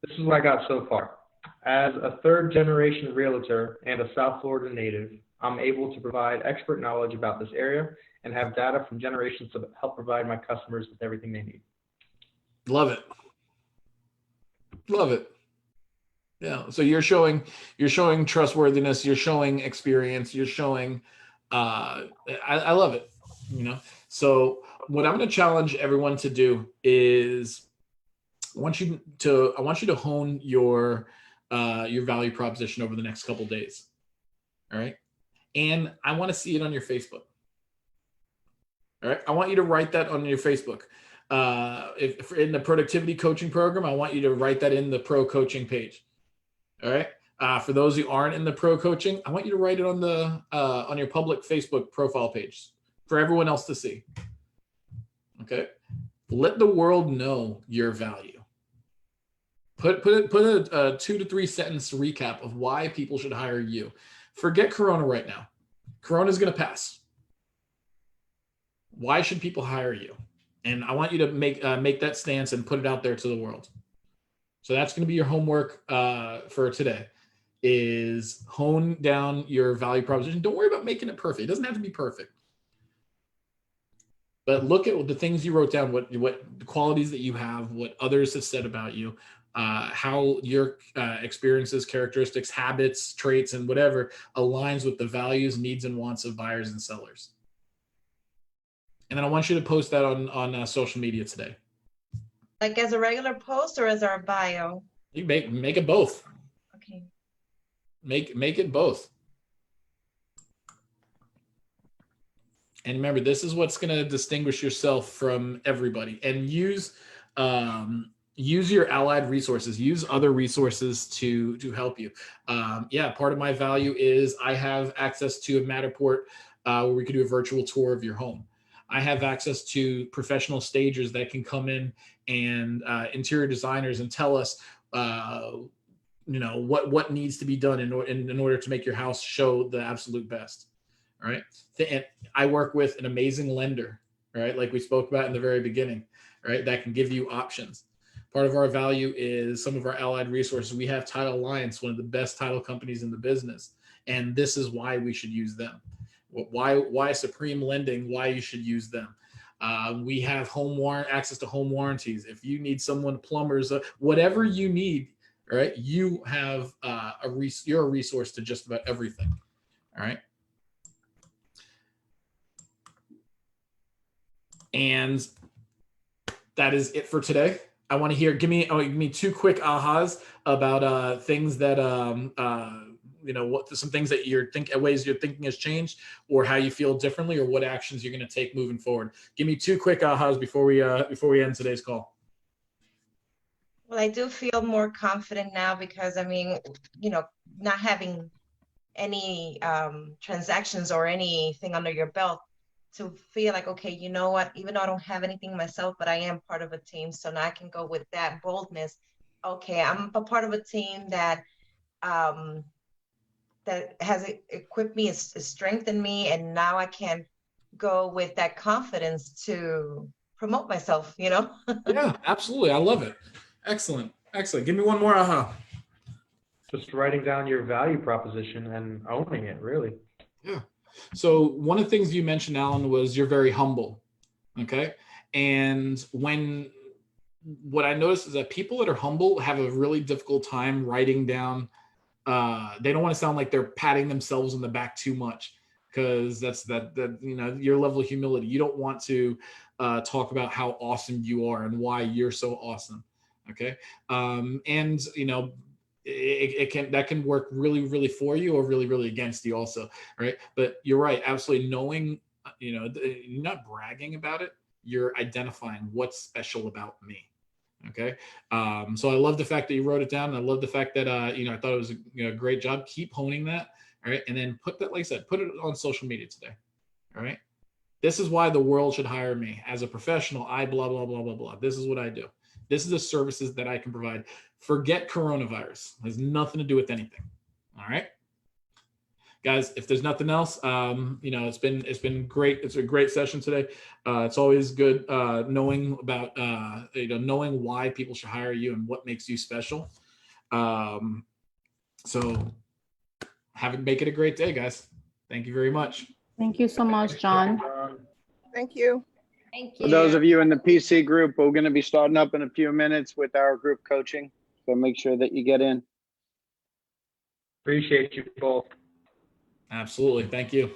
Speaker 2: This is what I got so far. As a third-generation realtor and a South Florida native, I'm able to provide expert knowledge about this area and have data from generations to help provide my customers with everything they need.
Speaker 3: Love it. Love it. Yeah. So you're showing trustworthiness. You're showing experience. You're showing. I love it. So what I'm going to challenge everyone to do is I want you to hone your value proposition over the next couple of days. All right. And I want to see it on your Facebook. All right. I want you to write that on your Facebook. If in the productivity coaching program, I want you to write that in the pro coaching page. All right. For those who aren't in the pro coaching, I want you to write it on the on your public Facebook profile page for everyone else to see. Okay. Let the world know your value. Put a 2 to 3 sentence recap of why people should hire you. Forget Corona right now. Corona is going to pass. Why should people hire you? And I want you to make that stance and put it out there to the world. So that's going to be your homework for today, is hone down your value proposition. Don't worry about making it perfect. It doesn't have to be perfect. But look at the things you wrote down, what the qualities that you have, what others have said about you, how your experiences, characteristics, habits, traits, and whatever aligns with the values, needs, and wants of buyers and sellers. And then I want you to post that on social media today.
Speaker 4: Like as a regular post or as our bio?
Speaker 3: You make it both.
Speaker 4: Okay.
Speaker 3: Make it both. And remember, this is what's going to distinguish yourself from everybody. And use your allied resources. Use other resources to help you. Part of my value is I have access to a Matterport where we could do a virtual tour of your home. I have access to professional stagers that can come in and interior designers and tell us, what needs to be done in order to make your house show the absolute best. All right. And I work with an amazing lender, right? Like we spoke about in the very beginning, right? That can give you options. Part of our value is some of our allied resources. We have Title Alliance, one of the best title companies in the business. And this is why we should use them. Why Supreme Lending, why you should use them. We have access to home warranties. If you need someone, plumbers, whatever you need, right? You have you're a resource to just about everything. All right. And that is it for today. I want to hear, give me 2 quick ahas about things that some things that ways you're thinking has changed, or how you feel differently, or what actions you're going to take moving forward. Give me 2 quick ahas before we end today's call.
Speaker 4: Well, I do feel more confident now because not having any transactions or anything under your belt, to feel like, okay, you know what, even though I don't have anything myself, but I am part of a team. So now I can go with that boldness. Okay, I'm a part of a team that has equipped me, has strengthened me, and now I can go with that confidence to promote myself,
Speaker 3: Yeah, absolutely. I love it. Excellent. Give me one more aha.
Speaker 2: Just writing down your value proposition and owning it, really.
Speaker 3: Yeah. So one of the things you mentioned, Alan, was you're very humble. Okay. And what I noticed is that people that are humble have a really difficult time writing down. They don't want to sound like they're patting themselves on the back too much, because that's your level of humility. You don't want to talk about how awesome you are and why you're so awesome. Okay. And that can work really, really for you, or really, really against you also. Right. But you're right. Absolutely. Knowing, you're not bragging about it. You're identifying what's special about me. Okay. So I love the fact that you wrote it down. And I love the fact that, I thought it was a great job. Keep honing that. All right. And then put that, like I said, put it on social media today. All right. This is why the world should hire me as a professional. I blah, blah, blah, blah, blah. This is what I do. This is the services that I can provide. Forget coronavirus. It has nothing to do with anything. All right. Guys, if there's nothing else, it's been great. It's a great session today. It's always good knowing about knowing why people should hire you and what makes you special. So make it a great day, guys. Thank you very much.
Speaker 7: Thank you so much, John.
Speaker 6: Thank you.
Speaker 5: Thank
Speaker 1: For those of you in the PC group, we're going to be starting up in a few minutes with our group coaching. So make sure that you get in.
Speaker 8: Appreciate you both.
Speaker 3: Absolutely. Thank you.